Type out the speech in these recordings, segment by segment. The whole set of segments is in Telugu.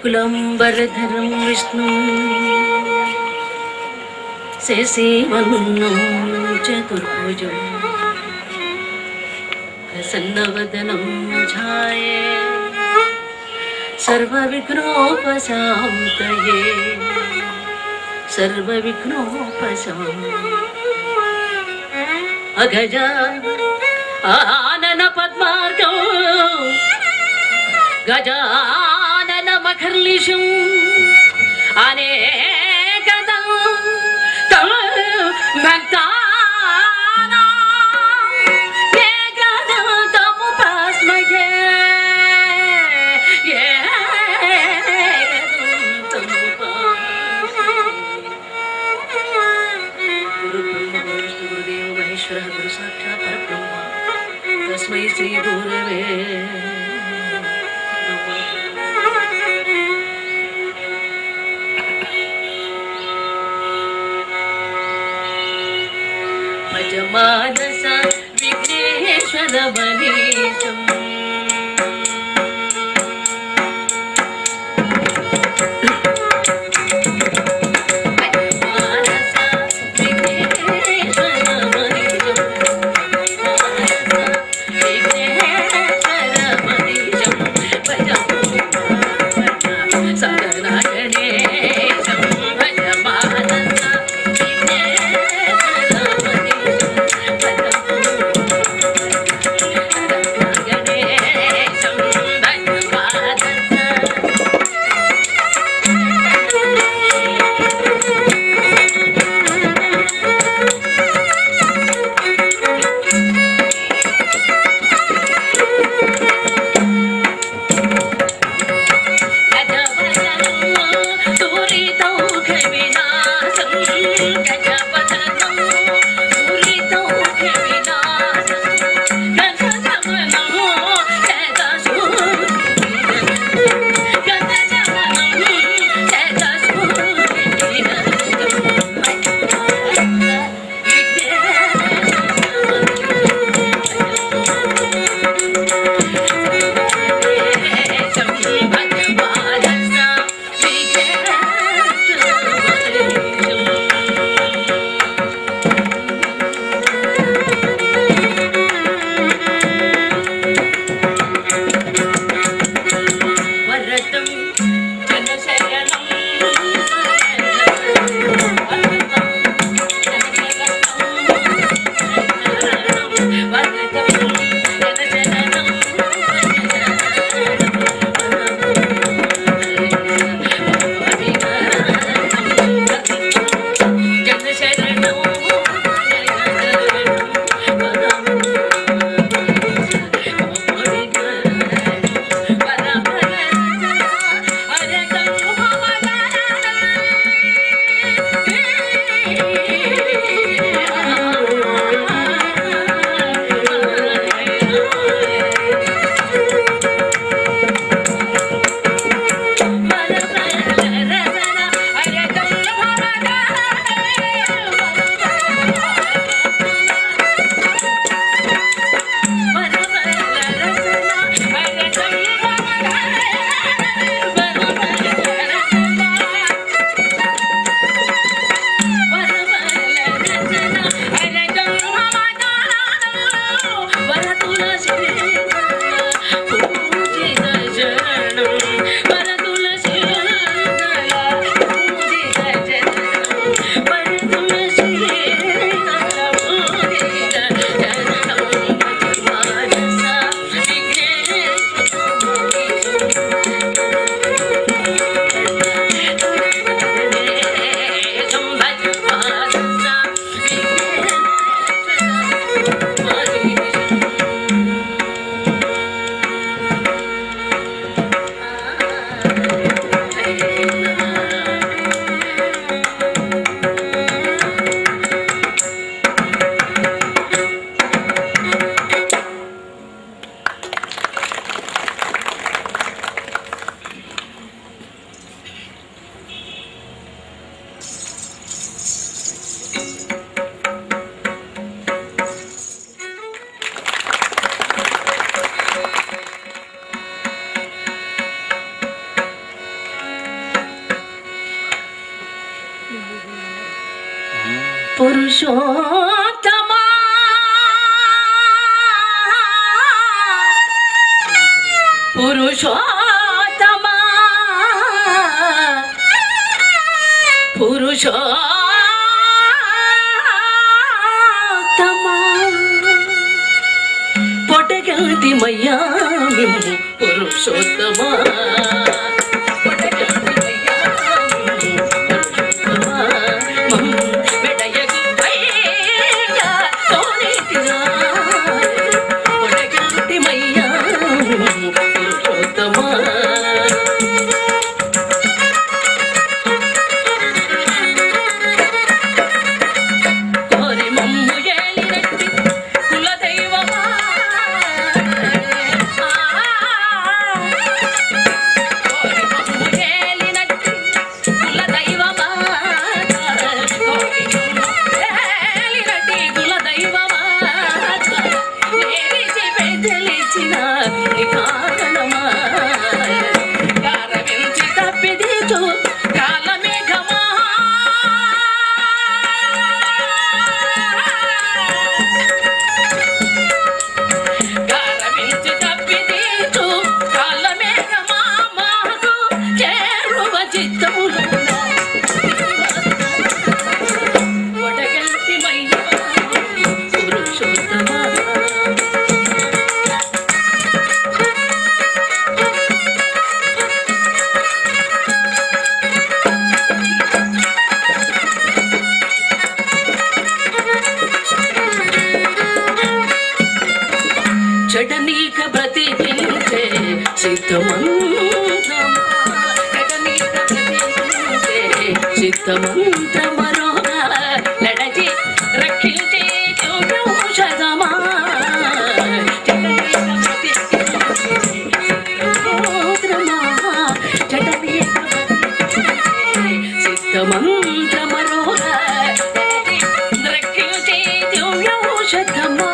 शुक्लाम्बरधरं विष्णुं शशिवर्णं चतुर्भुजं प्रसन्नवदनं ध्याये सर्वविघ्नोपशान्तये अगजा आनन पद्मार्गौ गजानन मखर्लिशं अनेकदं तं भक्तानां एकदं तमुपास्महे गुरुदेव महेश्वरः गुरु साक्षात् परब्रह्म तस्मै श्री गुरवे मानस विघ्नेश्वर मनीषम् పురుషోత్తమా పురుషోత్తమా పురుషోత్తమా పొటగల్తి మయ్యా పురుషోత్తమా జడనీక బ్రతికించే చిత్తమంత్రమరోగా నడచి రక్షించే ఔషధమా చిత్తమంత్రమరోగా రక్షించే ఔషధమా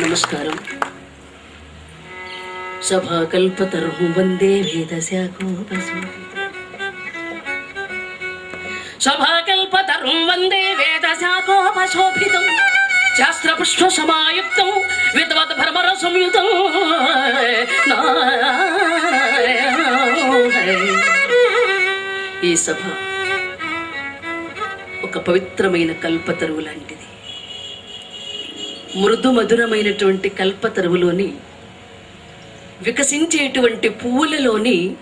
నమస్కారం. సభాకల్పతరుః వందే వేదశాఖోపశోభితం శాస్త్రపుష్పసమాయుక్తం విద్వద్ భ్రమర సంయుతం. ఈ సభ ఒక పవిత్రమైన కల్పతరువు లాంటిది. మృదు మధురమైనటువంటి కల్పతరువులోని వికసించేటువంటి పువ్వులలోని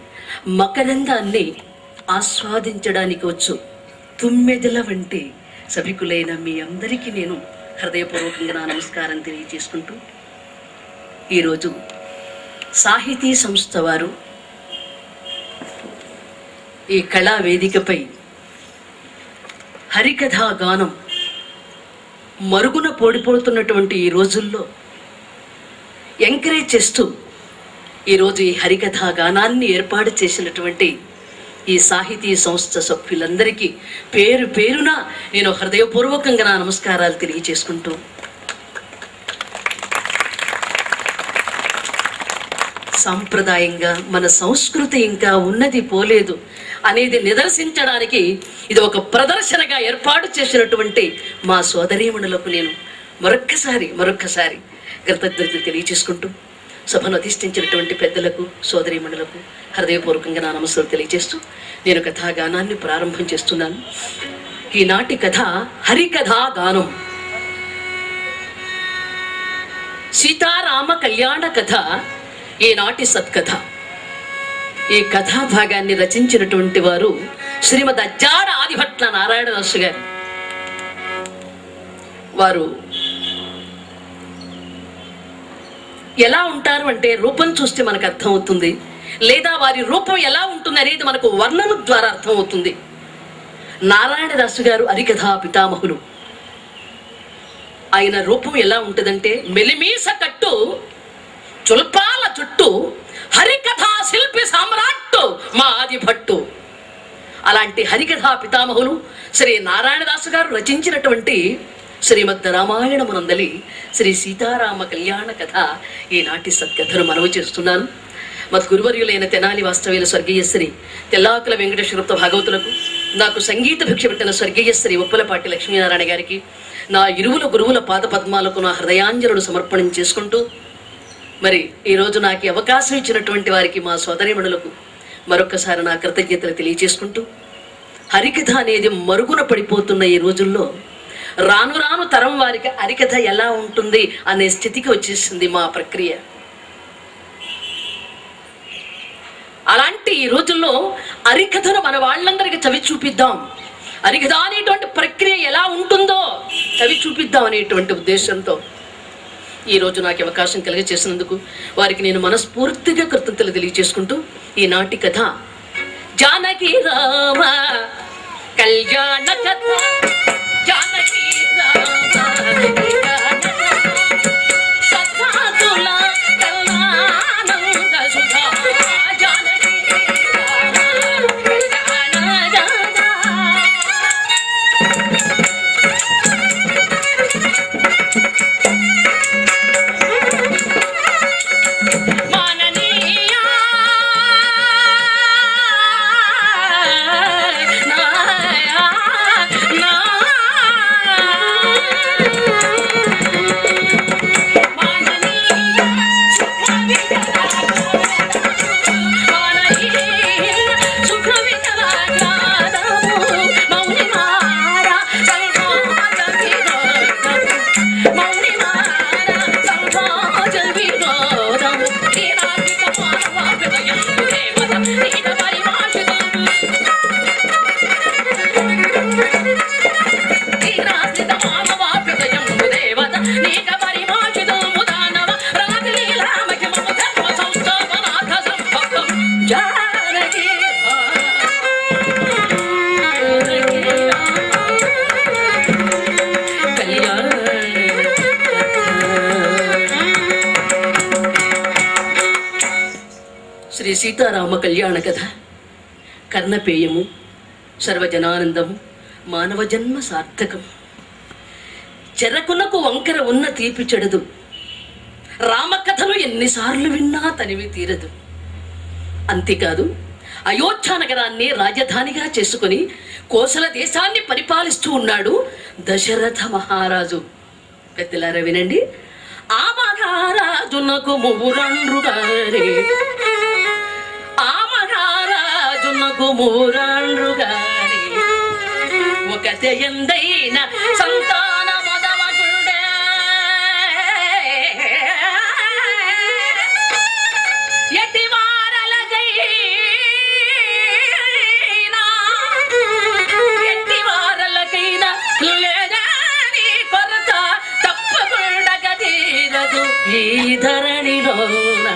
మకరందాన్ని ఆస్వాదించడానికి వచ్చు తుమ్మెదల వంటి సభికులైన మీ అందరికీ నేను హృదయపూర్వకంగా నా నమస్కారం తెలియజేసుకుంటూ, ఈరోజు సాహితీ సంస్థ వారు ఈ కళా వేదికపై హరికథా గానం మరుగున పోడిపోతున్నటువంటి ఈ రోజుల్లో ఎంకరేజ్ చేస్తూ ఈరోజు ఈ హరికథా గానాన్ని ఏర్పాటు చేసినటువంటి ఈ సాహితీ సంస్థ సభ్యులందరికీ పేరు పేరున నేను హృదయపూర్వకంగా నా నమస్కారాలు తెలియజేసుకుంటూ, సాంప్రదాయంగా మన సంస్కృతి ఇంకా ఉన్నది పోలేదు అనేది నిదర్శించడానికి ఇది ఒక ప్రదర్శనగా ఏర్పాటు చేసినటువంటి మా సోదరీమణులకు నేను మరొక్కసారి కృతజ్ఞతలు తెలియజేసుకుంటూ, సభను అధిష్ఠించినటువంటి పెద్దలకు సోదరీమణులకు హృదయపూర్వకంగా నా నమస్కారం తెలియజేస్తూ నేను కథాగానాన్ని ప్రారంభం చేస్తున్నాను. ఈనాటి కథ హరికథా గానం. సీతారామ కళ్యాణ కథ ఈనాటి సత్కథ. ఈ కథా భాగాన్ని రచించినటువంటి వారు శ్రీమద్ అజ్జాడ ఆదిభట్ల నారాయణదాసు గారు. వారు ఎలా ఉంటారు అంటే రూపం చూస్తే మనకు అర్థమవుతుంది, లేదా వారి రూపం ఎలా ఉంటుంది అనేది మనకు వర్ణన ద్వారా అర్థమవుతుంది. నారాయణదాసు గారు హరికథా పితామహులు. ఆయన రూపం ఎలా ఉంటుందంటే మెలిమీస కట్టు, చుల్పాల చుట్టూ, హరికథా శిల్పి సామ్రాట్టు మా ఆదిభట్టు. అలాంటి హరికథా పితామహులు శ్రీ నారాయణదాసు గారు రచించినటువంటి శ్రీమద్ రామాయణమునందలి శ్రీ సీతారామ కళ్యాణ కథ ఈనాటి సత్కథను మనవి చేస్తున్నాను. మత్ గురువర్యులైన తెనాలి వాస్తవ్యుల స్వర్గీయ శ్రీ తెల్లాకుల వెంకటేశ్వరత్వ భాగవతులకు, నాకు సంగీత భిక్ష పెట్టిన స్వర్గీయ శ్రీ ఉప్పలపాటి లక్ష్మీనారాయణ గారికి, నా ఇరువుల గురువుల పాద పద్మాలకు నా హృదయాంజలుడు సమర్పణం చేసుకుంటూ, మరి ఈరోజు నాకు అవకాశం ఇచ్చినటువంటి వారికి, మా సోదరీమణులకు మరొక్కసారి నా కృతజ్ఞతలు తెలియజేసుకుంటూ, హరికథ అనేది మరుగున పడిపోతున్న ఈ రోజుల్లో రాను రాను తరం వారికి హరికథ ఎలా ఉంటుంది అనే స్థితికి వచ్చేసింది మా ప్రక్రియ. అలాంటి ఈ రోజుల్లో హరికథను మన వాళ్ళందరికీ చవి చూపిద్దాం, హరికథ అనేటువంటి ప్రక్రియ ఎలా ఉంటుందో చవి చూపిద్దాం అనేటువంటి ఉద్దేశంతో ఈరోజు నాకు అవకాశం కలిగజేసినందుకు వారికి నేను మనస్ఫూర్తిగా కృతజ్ఞతలు తెలియజేసుకుంటూ, ఈనాటి కథ జానకి రామ కళ్యాణ కథ. జానకి శ్రీ సీతారామ కళ్యాణ కథ. కర్ణపేయము, సర్వజనానందము, మానవ జన్మ సార్థకం. చెరకునకు వంకర ఉన్న తీపి చెడదు, రామకథలు ఎన్నిసార్లు విన్నా తనివి తీరదు. అంతేకాదు, అయోధ్య నగరాన్ని రాజధానిగా చేసుకుని కోసల దేశాన్ని పరిపాలిస్తూ ఉన్నాడు దశరథ మహారాజు. పెద్దలారా వినండి. ఆ మహారాజునకు మూరండ్రు గారే, ఆ మహారాజునకు మూరండ్రు గారే, ఒక తెయందైన సంతాన మొదవగుండే. ఎట్టివారలకైనా లేదని కొరత తప్పకుండా తీరదు ఈ ధరణిలోన.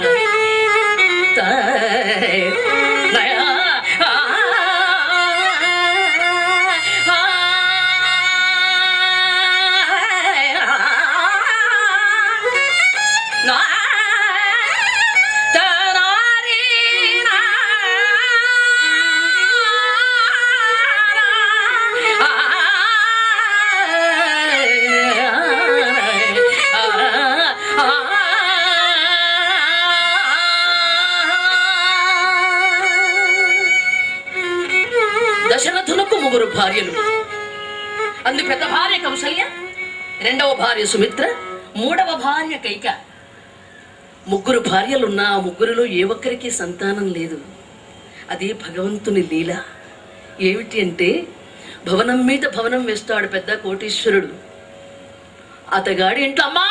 6 భార్యలు. అందు పెద్ద భార్య కౌసల్య, రెండవ భార్య సుమిత్ర, మూడవ భార్య కైక. 3 భార్యలున్నా ఆ 3లో ఏ ఒక్కరికి సంతానం లేదు. అది భగవంతుని లీల. ఏమిటి అంటే, భవనం మీద భవనం వేస్తాడు పెద్ద కోటీశ్వరుడు. అతగాడి ఇంట్లో అమ్మా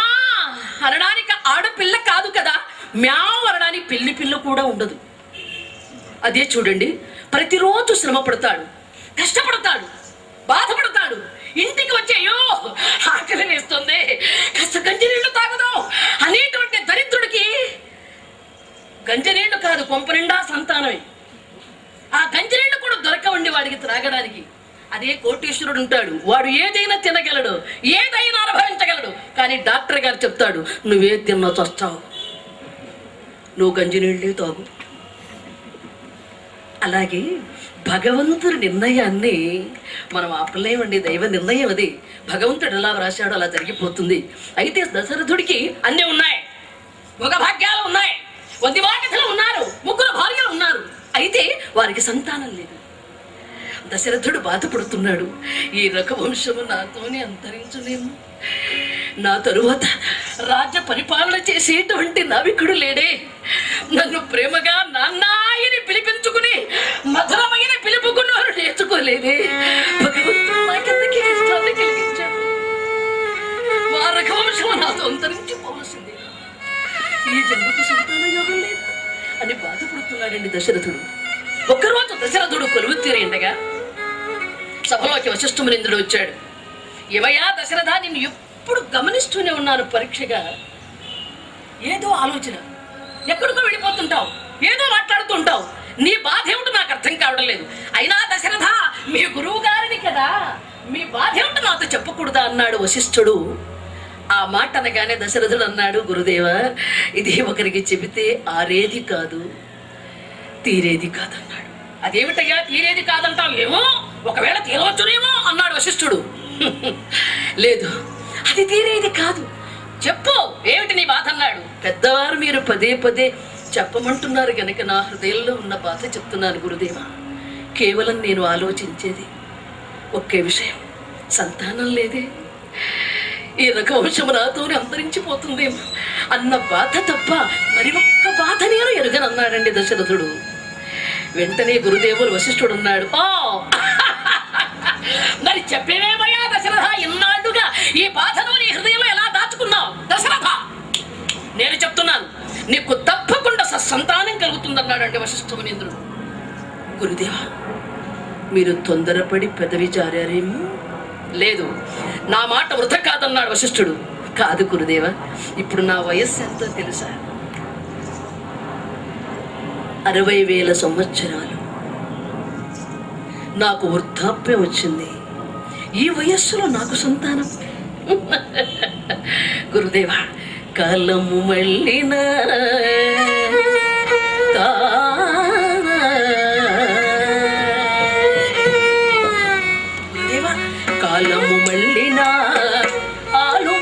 అనడానికి ఆడపిల్ల కాదు కదా, మ్యావ్ అనడానికి పెళ్లి పిల్ల కూడా ఉండదు. అదే చూడండి, ప్రతిరోజు శ్రమ పడతాడు, కష్టపడతాడు, బాధపడతాడు. ఇంటికి వచ్చి అయ్యో ఆకలి వేస్తుంది, కాస్త గంజినీళ్లు తాగుదాం అనేటువంటి దరిద్రుడికి గంజినీళ్లు కాదు, కొంప నిండా సంతానమే. ఆ గంజినీళ్లు కూడా దొరకవండి వాడికి త్రాగడానికి. అదే కోటీశ్వరుడు ఉంటాడు, వాడు ఏదైనా తినగలడు, ఏదైనా అనుభవించగలడు. కానీ డాక్టర్ గారు చెప్తాడు, నువ్వే తిన్నా చస్తావు, నువ్వు గంజినీళ్ళే తాగు. అలాగే భగవంతుడి నిర్ణయాన్ని మనం ఆపలేమండి. దైవ నిర్ణయం అది. భగవంతుడు ఎలా రాశాడో అలా జరిగిపోతుంది. అయితే దశరథుడికి అన్నీ ఉన్నాయి, భోగభాగ్యాలు ఉన్నాయి, 100 బాధ్యతలు ఉన్నారు, 3 భార్యలు ఉన్నారు. అయితే వారికి సంతానం లేదు. దశరథుడు బాధపడుతున్నాడు. ఈ రఘువంశము నాతోనే అంతరించలేము, నా తరువాత రాజ్య పరిపాలన చేసేటువంటి నావికుడు లేడే, నన్ను ప్రేమగా నాన్నాయని పిలిపించుకుని మధురమైన పిలుపుకుని వారు నేర్చుకోలేదే. భగవంతుడు నాకెందుకు ఇష్టాన్ని కలిగించాడు, మా రఘువంశము నాతో అంతరించిపోవలసింది, ఈ జన్మకు సంతాన యోగం లేదు అని బాధపడుతున్నాడండి దశరథుడు. ఒక్కరోజు దశరథుడు కొలువు తీరి ఉండగా సభలోకి వశిష్ఠమునింద్రుడు వచ్చాడు. ఏమయ్యా దశరథ, నిన్ను ఎప్పుడు గమనిస్తూనే ఉన్నాను పరీక్షగా. ఏదో ఆలోచన, ఎక్కడికో వెళ్ళిపోతుంటావు, ఏదో మాట్లాడుతుంటావు, నీ బాధ ఏమిటో నాకు అర్థం కావడం లేదు. అయినా దశరథ, మీ గురువు గారిని కదా, మీ బాధ ఏమిటో నాతో చెప్పకూడదా అన్నాడు వశిష్ఠుడు. ఆ మాట అనగానే దశరథుడు అన్నాడు, గురుదేవా, ఇది ఒకరికి చెబితే ఆరేది కాదు, తీరేది కాదన్నాడు. అదేమిటయ్యా తీరేది కాదంటావు? ఏమో ఒకవేళ తీరవచ్చునేమో అన్నాడు వశిష్ఠుడు. లేదు, అది తీరేది కాదు, చెప్పు ఏమిటి నీ బాధ అన్నాడు. పెద్దవారు మీరు పదే పదే చెప్పమంటున్నారు గనక నా హృదయంలో ఉన్న బాధ చెప్తున్నాను గురుదేవా. కేవలం నేను ఆలోచించేది ఒకే విషయం, సంతానం లేదే, ఈ రఘువంశము నాతోనే అంతరించిపోతుందేమో అన్న బాధ తప్ప మరి ఒక్క బాధ నేను ఎరుగనన్నాడండి దశరథుడు. వెంటనే గురుదేవులు వశిష్ఠుడు అన్నాడు, ఓ మరి చెప్పేవేమయ్యా దశరథ, ఇన్నాళ్ళుగా ఈ బాధను నీ హృదయంలో ఎలా దాచుకున్నావు? దశరథ, నేను చెప్తున్నాను, నీకు తప్పకుండా సంతానం కలుగుతుందన్నాడండి వశిష్ఠమునింద్రుడు. గురుదేవా, మీరు తొందరపడి పెదవి జారారేమో. లేదు, నా మాట వృధ కాదన్నాడు వశిష్ఠుడు. కాదు గురుదేవా, ఇప్పుడు నా వయస్సు ఎంతో తెలుసా? 60,000 సంవత్సరాలు. నాకు వృద్ధాప్యం వచ్చింది, ఈ వయస్సులో నాకు సంతానం. గురుదేవా, కాలము మళ్ళిన గురుదేవా, కాలము మళ్ళిన ఆలు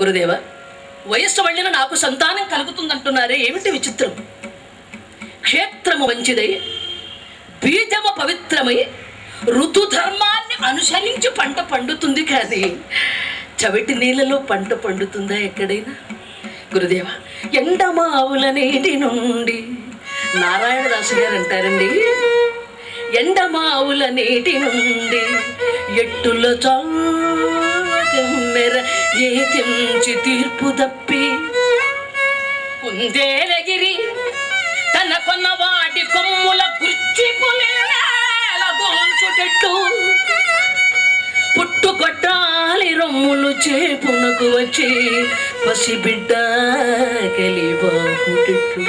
గురుదేవ, వయస్సు వెళ్ళిన నాకు సంతానం కలుగుతుందంటున్నారే, ఏమిటి విచిత్రం? క్షేత్రము మంచిదై, బీజము పవిత్రమై, ఋతుధర్మాన్ని అనుసరించి పంట పండుతుంది, కానీ చవిటి నీళ్ళలో పంట పండుతుందా ఎక్కడైనా? గురుదేవ, ఎండమావుల నీటి నుండి, నారాయణదాసు గారు అంటారండి, ఎండమావుల నీటి నుండి ఎట్టుల చామెర ఏతించి తీర్పు తప్పి కుందేలగిరి తన కొన్న వాటి కొమ్ముల కుర్చి పులిచుటెట్టు పుట్టుకొట్టాలి రొమ్ములు చేపునకు వచ్చి పసిబిడ్డ కలిబాకుటెట్టు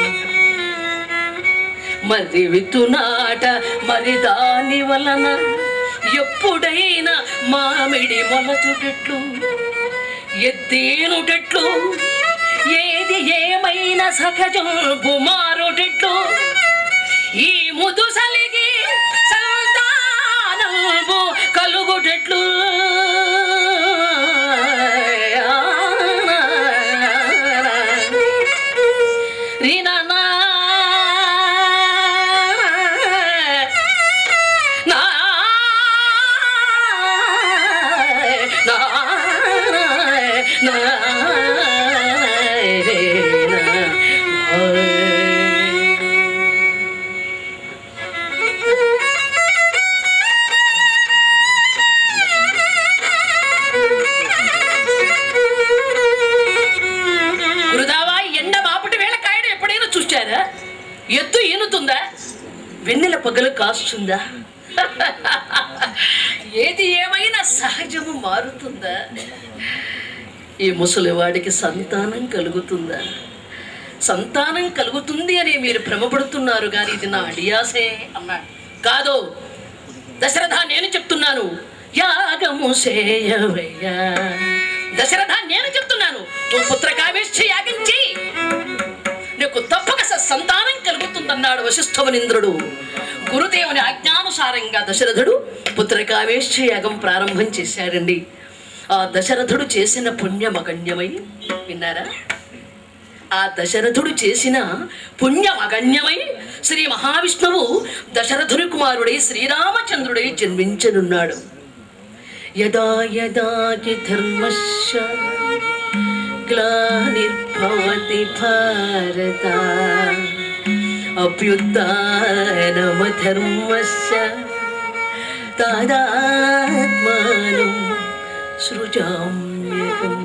మరి విత్తునాట మరి దాని వలన ఎప్పుడైనా మామిడి మొలచుటెట్లు ఎత్తేనుటెట్లు ఏది ఏమైనా సహజం కుమారుటెట్లు ఈ ముదుసలిగి సంతానము కలుగుటెట్లు ఎద్దు ఈనుతుందా? వెన్నెల పగలు కాస్తుందా? ఏది ఏమైనా సహజము మారుతుందా? ఈ ముసలివాడికి సంతానం కలుగుతుందా? సంతానం కలుగుతుంది అని మీరు భ్రమపడుతున్నారు, కానీ ఇది నా అడియాసే అన్నాడు. కాదు దశరథ, నేను చెప్తున్నాను, యాగము సేయవయ్యా. దశరథ, నేను చెప్తున్నాను, నువ్వు పుత్రకామేష్టి యాగం చెయ్యి, నీకు తప్పక సంతానం కలుగుతుందన్నాడు వశిష్ఠమునింద్రుడు. గురుదేవుని ఆజ్ఞానుసారంగా దశరథుడు పుత్రకామేష్టి యాగం ప్రారంభం చేశాడండి. ఆ దశరథుడు చేసిన పుణ్యమగణ్యమై, విన్నారా? ఆ దశరథుడు చేసిన పుణ్యమగణ్యమై శ్రీ మహావిష్ణువు దశరథుని కుమారుడై శ్రీరామచంద్రుడై జన్మించనున్నాడు. యదా యదా హి ధర్మస్య గ్లానిర్భవతి భారత అభ్యుత్థానమధర్మస్య తదాత్మానం సృజామ్యహం.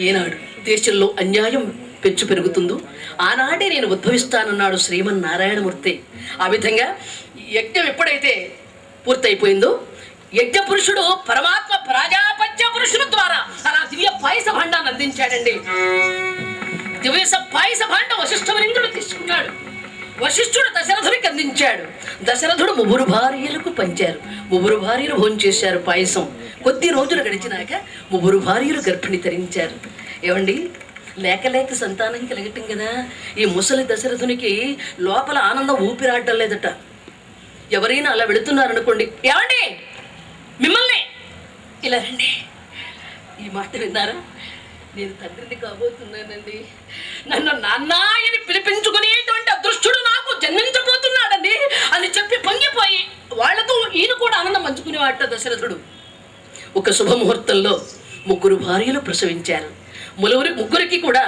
ఏనాడు దేశంలో అన్యాయం పెంచు పెరుగుతుందో ఆనాడే నేను ఉద్భవిస్తానన్నాడు శ్రీమన్నారాయణమూర్తి. ఆ విధంగా యజ్ఞం ఎప్పుడైతే పూర్తయిపోయిందో, యజ్ఞ పురుషుడు పరమాత్మ ప్రజాపత్య పురుషుల ద్వారా అలా దివ్య పాయస భాండాన్ని అందించాడండి. దివ్య పాయస భాండం వశిష్ఠమునింద్రుడు తీసుకున్నాడు. వశిష్ఠుడు దశరథుడికి అందించాడు. దశరథుడు 3 భార్యలకు పంచారు. 3 భార్యలు భోంచేశారు పాయసం. కొద్ది రోజులు గడిచినాక 3 భార్యలు గర్భిణి ధరించారు. ఏమండి, లేక లేక సంతానం కలగటం కదా. ఈ ముసలి దశరథునికి లోపల ఆనందం ఊపిరాడటం లేదట. ఎవరైనా అలా వెళుతున్నారనుకోండి, ఏమండి మిమ్మల్ని ఇలా రండి, ఈ మాట విన్నారా? నేను తండ్రిని కాబోతున్నానండి, నన్ను నాన్న అని పిలిపించుకునేటువంటి అదృష్టుడు నాకు జన్మించబోతున్నాడండి అని చెప్పి పొంగిపోయి వాళ్లతో ఈయన కూడా ఆనందం పంచుకునేవాట దశరథుడు. ఒక శుభముహూర్తంలో 3 భార్యలు ప్రసవించారు. ముగ్గురికి కూడా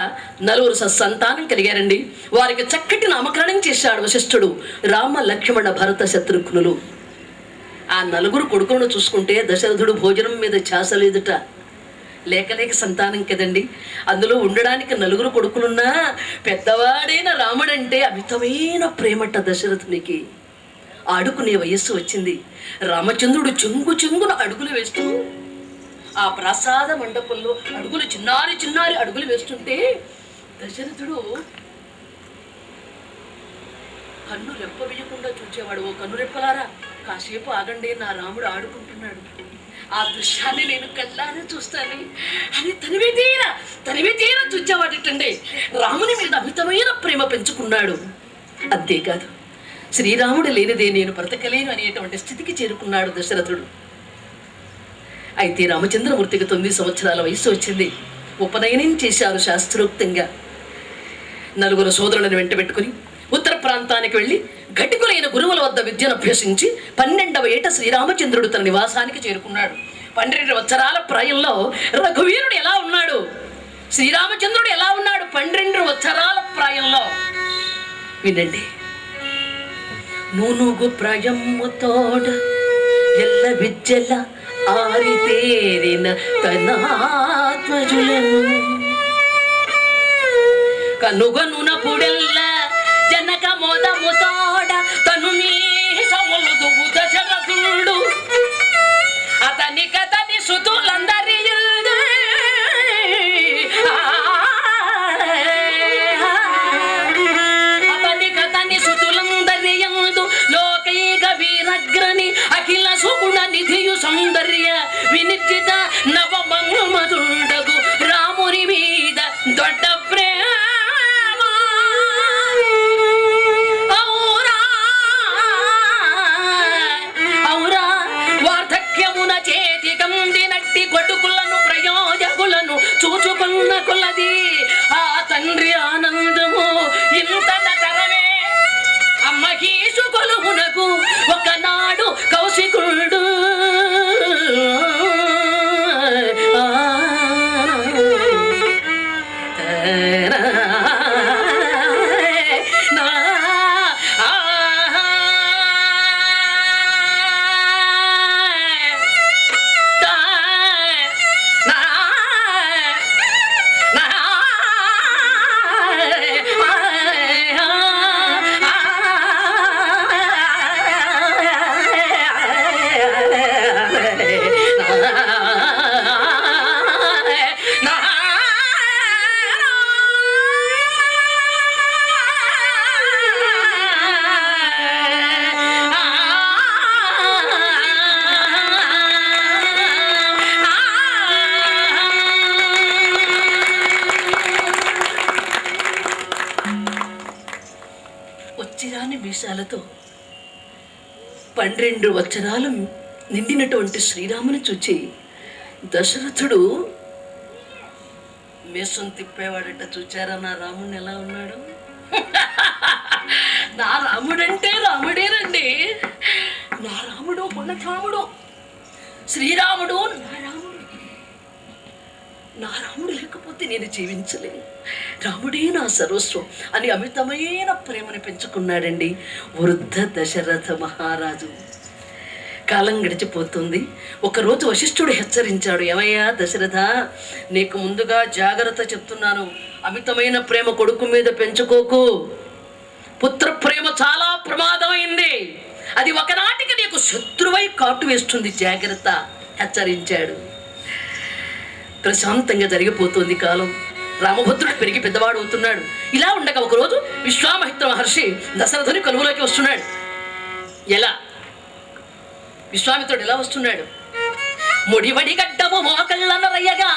4 సంతానం కలిగారండి. వారికి చక్కటి నామకరణం చేశాడు వశిష్ఠుడు. రామ, లక్ష్మణ, భరత, శత్రుఘ్నులు. ఆ 4 కొడుకులను చూసుకుంటే దశరథుడు భోజనం మీద ఛాస లేదుట. లేక లేక సంతానం కదండి. అందులో ఉండడానికి 4 కొడుకులున్నా పెద్దవాడైన రాముడంటే అమితమైన ప్రేమట దశరథునికి. ఆడుకునే వయస్సు వచ్చింది. రామచంద్రుడు చెంగు చెంగున అడుగులు వేస్తూ ఆ ప్రసాద మండపంలో అడుగులు చిన్నారి చిన్నారి అడుగులు వేస్తుంటే దశరథుడు కన్ను రెప్ప వేయకుండా చూచేవాడు. ఓ కన్ను రెప్పలారా, కాసేపు ఆగండి, నా రాముడు ఆడుకుంటున్నాడు, ఆ దృశ్యాన్ని నేను కళ్ళానే చూస్తాను అని తనివి తీరా చూచేవాడటండి. రాముని మీద అమితమైన ప్రేమ పెంచుకున్నాడు. అంతేకాదు, శ్రీరాముడు లేనిదే నేను బ్రతకలేను అనేటువంటి స్థితికి చేరుకున్నాడు దశరథుడు. అయితే రామచంద్రమూర్తికి 9 సంవత్సరాల వయసు వచ్చింది. ఉపనయనం చేశారు శాస్త్రోక్తంగా. 4 సోదరులను వెంట పెట్టుకుని ఉత్తర ప్రాంతానికి వెళ్ళి ఘటికులైన గురువుల వద్ద విద్యను అభ్యసించి 12వ ఏట శ్రీరామచంద్రుడు తన నివాసానికి చేరుకున్నాడు. 12 సంవత్సరాల ప్రాయంలో రఘువీరుడు ఎలా ఉన్నాడు, శ్రీరామచంద్రుడు ఎలా ఉన్నాడు 12 సంవత్సరాల ప్రాయంలో వినండి. నూనుగు ప్రాయముతోడ ఎల్ల విద్యల ఆరితేరిన తనాత్మజులను కనుగొనునపుడెల్ల జనక మోదముతోడ తను మీసములు దశరథుడు అతని కథని సుతులందరి లోకైక వీరగ్రని అఖిల సుగుణ నిధియు సౌందర్య వినిశ్చిత నవమధుండగు రాముని మీద దొడ్డ ప్రేమ ఔరా వార్ధక్యమున చేతి కందినట్టి కొడుకులను ప్రయోజకులను చూచుకున్న కొలది ఆ తండ్రి ఆనందము ఇంతన తరవే. అమ్మకీసు కొలువునకు ఒకనాడు కౌశికుడు వచ్చిరాని మీసాలతో 12 సంవత్సరాలు నిండినటువంటి శ్రీరాముని చూచి దశరథుడు మీసం తిప్పేవాడట. చూచారా నా రాముడు ఎలా ఉన్నాడు? నా రాముడంటే రాముడేనండి. నా రాముడు పుణ్యకాముడు, శ్రీరాముడు నా రాముడు లేకపోతే నేను జీవించలేను, రాముడే నా సర్వస్వం అని అమితమైన ప్రేమను పెంచుకున్నాడండి వృద్ధ దశరథ మహారాజు. కాలం గడిచిపోతుంది. ఒకరోజు వశిష్ఠుడు హెచ్చరించాడు, ఏమయ్యా దశరథ, నీకు ముందుగా జాగ్రత్త చెప్తున్నాను, అమితమైన ప్రేమ కొడుకు మీద పెంచుకోకు. పుత్ర ప్రేమ చాలా ప్రమాదమైంది, అది ఒకనాటికి నీకు శత్రువై కాటు వేస్తుంది, జాగ్రత్త హెచ్చరించాడు. ప్రశాంతంగా జరిగిపోతుంది కాలం. రామభద్రుడు పెరిగి పెద్దవాడు అవుతున్నాడు. ఇలా ఉండగా ఒకరోజు విశ్వామిత్ర మహర్షి దశరథుని కొలువులోకి వస్తున్నాడు. ఎలా విశ్వామిత్రుడు ఎలా వస్తున్నాడు? ముడివడి గడ్డము మోకళ్ళన రయ్యగా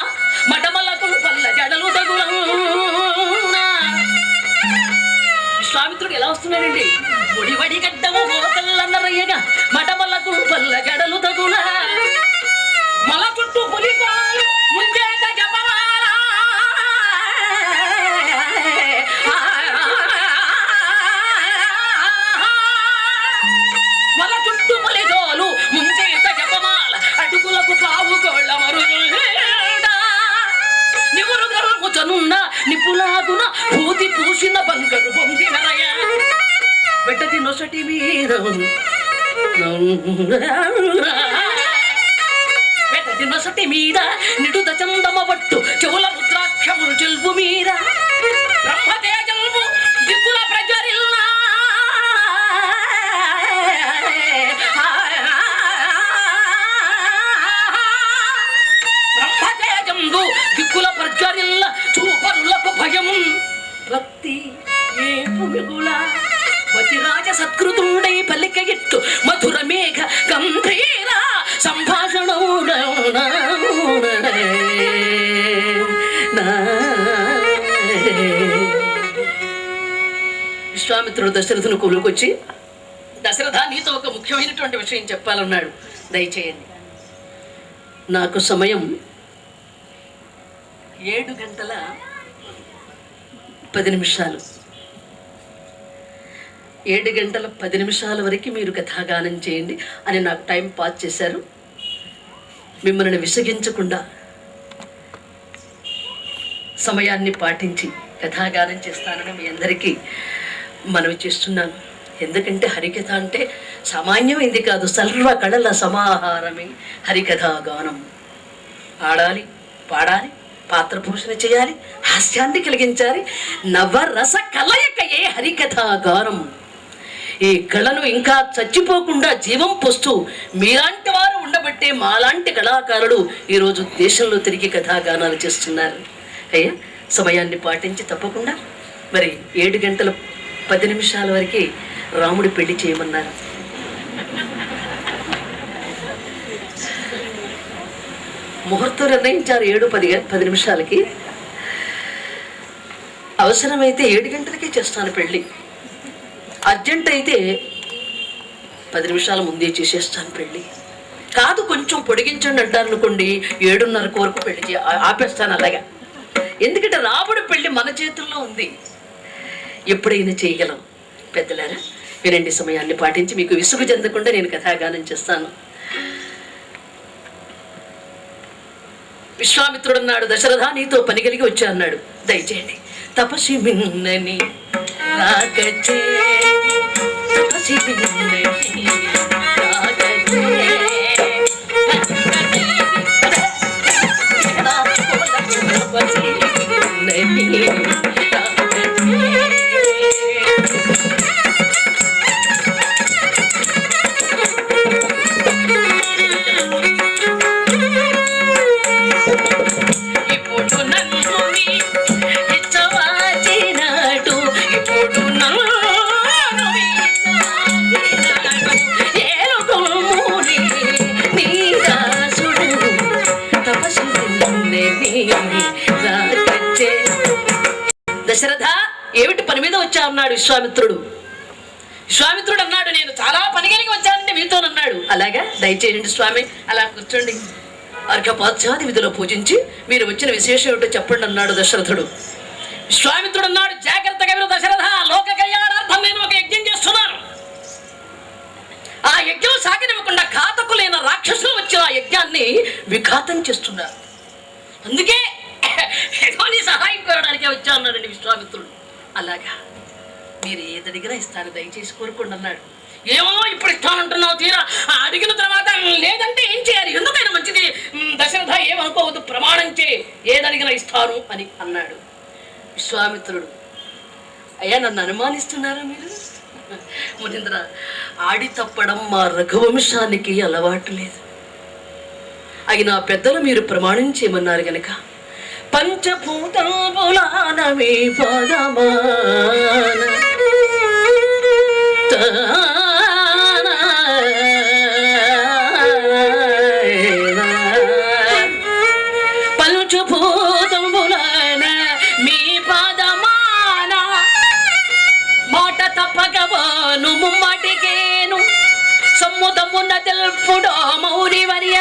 మడమలకు పల్ల జడలు తగుల. విశ్వామిత్రుడు ఎలా వస్తున్నాడండి? ముడివడి గడ్డము మోకళ్ళన రయ్యగా మడమలకు పల్ల జడలు తగుల. మల చుట్టూ పులిపాలు ముంచేత జపమాల. మల చుట్టూ పులిజోలు ముంచేత జపమాల. అడుగులకు పావు కోళ్ళ నివురు గర్భుచనున్న నిపులాగున భూతి పూసిన బంగారు పొందినరయ. వెట్టది నొసటి మీద నొసటి మీద నిడుద చందమ పట్టు చెవుల రుద్రాక్షములు చెల్పు మీద బ్రహ్మతేజము దిక్కుల ప్రజరిల్లా. బ్రహ్మతేజందు దిక్కుల ప్రజరిల్ల చూపరులకు భయం భక్తి ఏ పుమిగుల. వతిరాజ సత్కృతుండై పలిక ఎట్టు మధుర మేఘ గంభీర సంభాషణ. విశ్వామిత్రుడు దశరథుని కొలుకొచ్చి, దశరథ నీతో ఒక ముఖ్యమైనటువంటి విషయం చెప్పాలన్నాడు, దయచేయండి. నాకు సమయం 7:10 7:10 వరకు మీరు కథాగానం చేయండి అని నాకు టైం పాస్ చేశారు. మిమ్మల్ని విసిగించకుండా సమయాన్ని పాటించి కథాగానం చేస్తానని మీ అందరికీ మనవి చేస్తున్నాను. ఎందుకంటే హరికథ అంటే సామాన్యమైంది కాదు. సర్వ కళల సమాహారమే హరికథా గానం. ఆడాలి, పాడాలి, పాత్ర పోషణ చేయాలి, హాస్యాన్ని కలిగించాలి. నవరస కలయికయే హరికథా గానం. ఈ కళను ఇంకా చచ్చిపోకుండా జీవం పోస్తూ మీలాంటి వారు ఉండబట్టే మాలాంటి కళాకారులు ఈరోజు దేశంలో తిరిగి కథాగానాలు చేస్తున్నారు. అయ్యా, సమయాన్ని పాటించి తప్పకుండా మరి 7:10 వరకే రాముడి పెళ్లి చేయమన్నారు. ముహూర్తం నిర్ణయించారు 7:10 అవసరమైతే 7 గంటలకే చేస్తాను పెళ్ళి. అర్జెంట్ అయితే 10 నిమిషాల ముందే చేసేస్తాను పెళ్ళి. కాదు కొంచెం పొడిగించండి అంటారు అనుకోండి, 7:30 వరకు పెళ్లి ఆపేస్తాను అలాగా. ఎందుకంటే రాముడి పెళ్లి మన చేతుల్లో ఉంది, ఎప్పుడైనా చేయగలం. పెద్దలారా వినండి, సమయాన్ని పాటించి మీకు విసుగు చెందకుండా నేను కథాగానం చేస్తాను. విశ్వామిత్రుడు అన్నాడు, దశరథ నీతో పని కలిగి వచ్చా అన్నాడు. దయచేయండి. తపసి మిన్నని రాగచే, తపసి మిన్నని రాగచే, తపసి మిన్నని దశరథ ఏమిటి పని మీద వచ్చా అన్నాడు విశ్వామిత్రుడు. విశ్వామిత్రుడు అన్నాడు, నేను చాలా పని కలిగి వచ్చానంటే మీతోనన్నాడు. అలాగా, దయచేయండి స్వామి, అలా కూర్చోండి. అర్ఘపాత్యాది విధిలో పూజించి మీరు వచ్చిన విశేషం ఏమిటో చెప్పండి అన్నాడు దశరథుడు. విశ్వామిత్రుడు అన్నాడు, జాగ్రత్తగా విను దశరథ, లోక కళ్యాణార్థం నేను ఒక యజ్ఞం చేస్తున్నాను. ఆ యజ్ఞం సాగనివ్వకుండా ఘాతకులైన రాక్షసులు వచ్చి ఆ యజ్ఞాన్ని విఘాతం చేస్తున్నారు. అందుకే ఏదో నీ సహాయం కోరడానికే వచ్చా అన్నాడండి విశ్వామిత్రుడు. అలాగా, మీరు ఏదడిగినా ఇస్తాను, దయచేసి కోరుకోండి అన్నాడు. ఏమో ఇప్పుడు ఇస్తానంటున్నావు, తీరా అడిగిన తర్వాత లేదంటే ఏం చేయాలి, ఎందుకైనా మంచిది దశరథ, ఏమనుకోవద్దు, ప్రమాణం చే, ఏదడిగినా ఇస్తాను అని అన్నాడు. విశ్వామిత్రుడు, అయ్యా నన్ను అనుమానిస్తున్నారా మీరు? మునీంద్ర, ఆడి తప్పడం మా రఘువంశానికి అలవాటు లేదు. అయినా పెద్దలు మీరు ప్రమాణం చేయమన్నారు గనక పంచభూతములాన మీ పాదమాన పంచభూతములాన మీ పాదమాన మాట తప్పగవాను ముమ్మటికేను సమ్ముదమున తెలుపుడో మౌరివర్య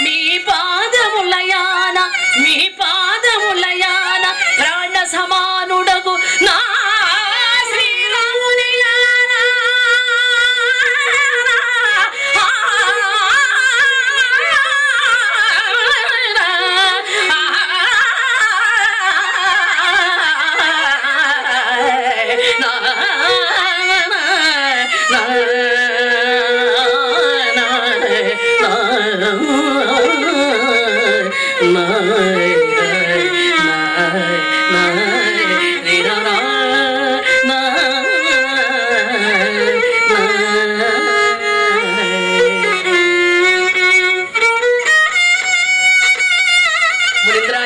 మీ పాదములయాన మీ పాదములయాన ప్రాణ సమానుడగు నా శ్రీరాములయాన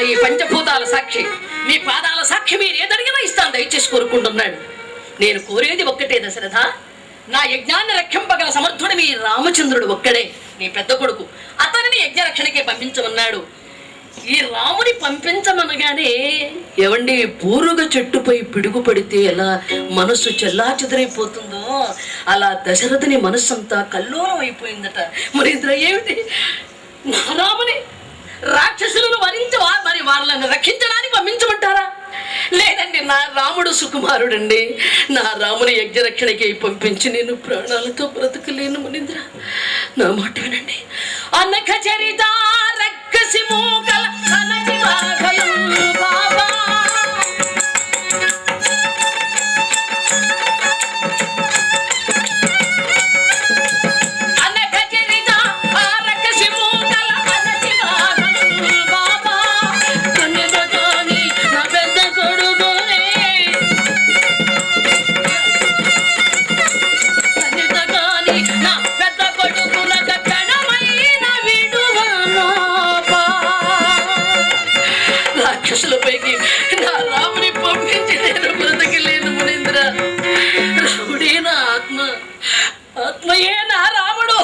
ఈ పంచభూతాల సాక్షి, మీ పాదాల సాక్షి, మీరు ఏదడిగినా ఇస్తాను, దయచేసి కోరుకుంటున్నాడు. నేను కోరేది ఒక్కటే దశరథ, నా యజ్ఞాన్ని రక్షింపగల సమర్థుడు మీ రామచంద్రుడు ఒక్కడే, నీ పెద్ద కొడుకు. అతనిని యజ్ఞరక్షణకే పంపించమన్నాడు. ఈ రాముని పంపించమనగానే ఏవండి, పూరుగ చెట్టుపై పిడుగు పడితే ఎలా మనస్సు చెల్లా చెదరైపోతుందో అలా దశరథుని మనస్సంతా కల్లోలం అయిపోయిందట. మునీంద్ర, ఏమిటి నా రాముని రాక్షసులను వరించి మరి వాళ్ళని రక్షించడానికి పంపించమంటారా? లేదండి, నా రాముడు సుకుమారుడండి. నా రాముని యజ్ఞరక్షణకి పంపించి నేను ప్రాణాలతో బ్రతకలేను మునీంద్ర. నా మాట వినండి. అనక చరిత రక్కసి మోకల అనకి వాగలం బాబా. రాక్షసులపైకి నా రాముని పంపించి నేను బ్రతకలేను మునీంద్ర. రాముడే నా ఆత్మ, ఆత్మయే నా రాముడు.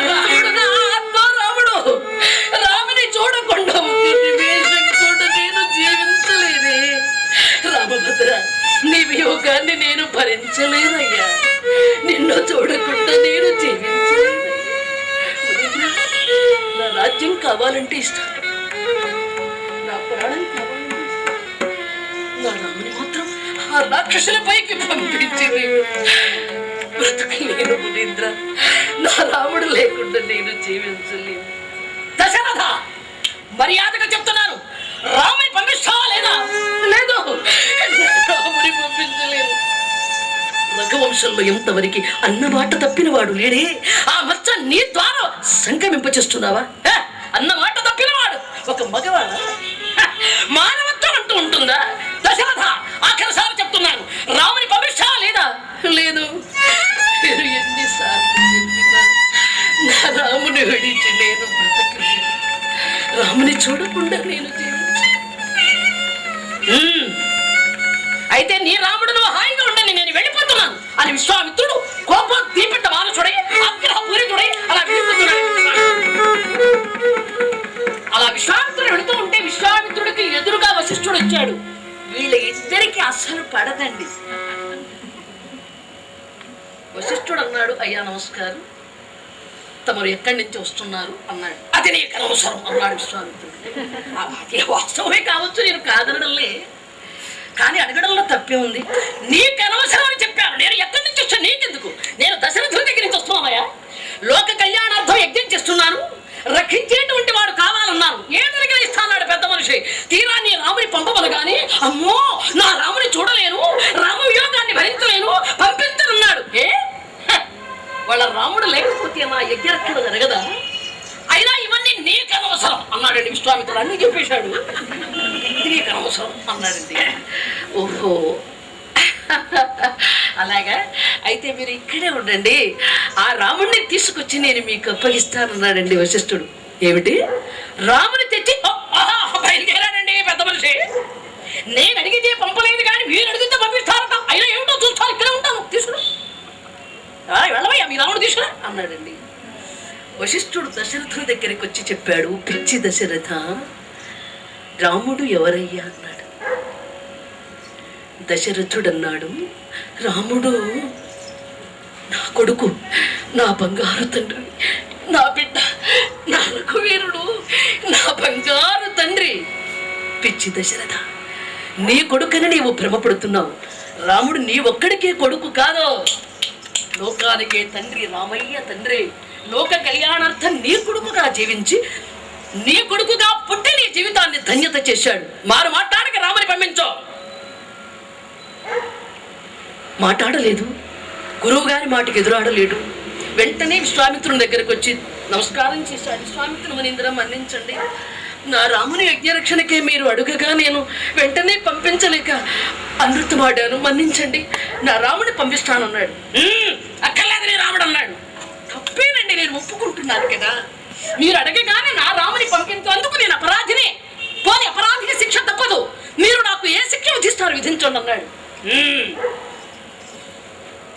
రాముడు నా ఆత్మ, రాముడు. రాముని చూడకుండా నిమిషం కూడా నేను జీవించలేనే. రామభద్ర, నీ వియోగాన్ని నేను భరించలేనయ్యా. నిన్ను చూడకుండా నేను జీవించలేనయ్యా. నా రాజ్యం కావాలంటే ఇష్టం, నా ప్రాణం కావాలంటే ఇష్టం. నా రాముని మాత్రం ఆ రాక్షసుల పైకి పంపించి బ్రతకలేను మునీంద్ర. నా రాముడు లేకుండా నేను జీవించలేను. దశరథ, మర్యాదగా చెప్తున్నాను, రాముని పంపిస్తావా లేదా? లేదు, రాముని పంపించలేను. రఘువంశంలో ఎంతవరకు అన్నమాట తప్పినవాడు లేడే. ఆ మచ్చ నీ ద్వారా సంక్రమింపచేస్తున్నావా? అన్నమాట తప్పినవాడు ఒక మగవాడు. మానవత్వం అంటూ ఉంటుందా? దశరథ, ఆఖరిసారి చెప్తున్నాను, రాముని పంపిస్తావా లేదా? లేదు. మీరు ఎన్నిసార్లు చెప్పినా నా రాముని విడిచి నేను బ్రతకలేను. రాముని చూడకుండా నేను అయితే నీ రాముడు నువ్వు హాయిగా ఉండని, నేను వెళ్ళిపోతున్నాను అని విశ్వామిత్రుడు కోపం దీపెట్ట వారసుడై ఆగ్రహపూరితుడై అలా వెళ్ళిపోతున్నాడు. అలా విశ్వామిత్రుడు వెళుతూ ఉంటే విశ్వామిత్రుడికి ఎదురుగా వశిష్ఠుడు వచ్చాడు. వీళ్ళ ఇద్దరికి అస్సలు పడదండి. వశిష్ఠుడు అన్నాడు, అయ్యా నమస్కారం, తమరు ఎక్కడి నుంచి వస్తున్నారు అన్నాడు. అది నీకు అనవసరం అన్నాడు విశ్వామిత్రుడు. అది వాస్తవమే కావచ్చు, నేను కాదనడంలే, కానీ అడగడంలో తప్పే ఉంది. నీకు అనవసరం అని చెప్పాను. నేను ఎక్కడి నుంచి వచ్చాను నీకెందుకు? నేను దశరథుడి దగ్గర నుంచి వస్తున్నానయ్యా. లోక కళ్యాణార్థం యజ్ఞం చేస్తున్నాను. రక్షించేటువంటి వాడు కావాలన్నాను. ఏదైనా ఇస్తాన్నాడు పెద్ద మనిషి. తీరా నీ రాముని పంపమనగానే అమ్మో నా రాముని చూడలేను, రామ వియోగాన్ని భరించలేను, పంపించనున్నాడు. వాళ్ళ రాముడు లేకపోతే నా యజ్ఞరక్షణ జరగదా? అయినా ఇవన్నీ నీకు అనవసరం అన్నాడండి విశ్వామిత్రుడు. అన్ని చెప్పేశాడు. నీకు అనవసరం అన్నాడండి. ఓహో, అలాగా, అయితే మీరు ఇక్కడే ఉండండి, ఆ రాముడిని తీసుకొచ్చి నేను మీకు అప్పగిస్తానన్నాడండి వశిష్ఠుడు. ఏమిటి? రాముని తెచ్చి బయలుదేరాడండి పెద్ద మనిషి. నేను అడిగితే పంపలేదు కానీ మీరు అడిగితే పంపిస్తారట. అయినా ఏమిటో చూస్తాను, ఇక్కడే ఉంటాను, తీసుకురా, వెళ్ళవయ్యా మీ రాముడు తీసుకురా అన్నాడండి. వశిష్ఠుడు దశరథుడి దగ్గరికి వచ్చి చెప్పాడు, పిచ్చి దశరథ, రాముడు ఎవరయ్యా అన్నాడు. దశరథుడు అన్నాడు, రాముడు నా కొడుకు, నా బంగారు తండ్రి, నా బిడ్డ, నా రఘువీరుడు, నా బంగారు తండ్రి. పిచ్చి దశరథ, నీ కొడుకని నీవు భ్రమపడుతున్నావు. రాముడు నీ ఒక్కడికే కొడుకు కాదు, లోకానికే తండ్రి. రామయ్య తండ్రి లోక కళ్యాణార్థం నీ కొడుకుగా జీవించి నీ కొడుకుగా పుట్టి నీ జీవితాన్ని ధన్యత చేశాడు. మారు మాట్లాడక రాముని పంపించో. మాట్లాడలేదు, గురువు గారి మాటకు ఎదురాడలేడు. వెంటనే విశ్వామిత్రుని దగ్గరకు వచ్చి నమస్కారం చేశాడు. విశ్వామిత్రుడు మునీంద్ర మన్నించండి, నా రాముని యజ్ఞరక్షణకే మీరు అడుగగా నేను వెంటనే పంపించలేక అనృతమాడాను, మన్నించండి, నా రాముని పంపిస్తానన్నాడు. అక్కర్లేదని రాముడు అన్నాడు. తప్పేనండి, నేను ఒప్పుకుంటున్నాను కదా, మీరు అడగగానే నా రాముని పంపించేందుకు నేను అపరాధినే. పోనీ అపరాధికి శిక్ష తప్పదు, మీరు నాకు ఏ శిక్ష విధిస్తారు విధించండి అన్నాడు.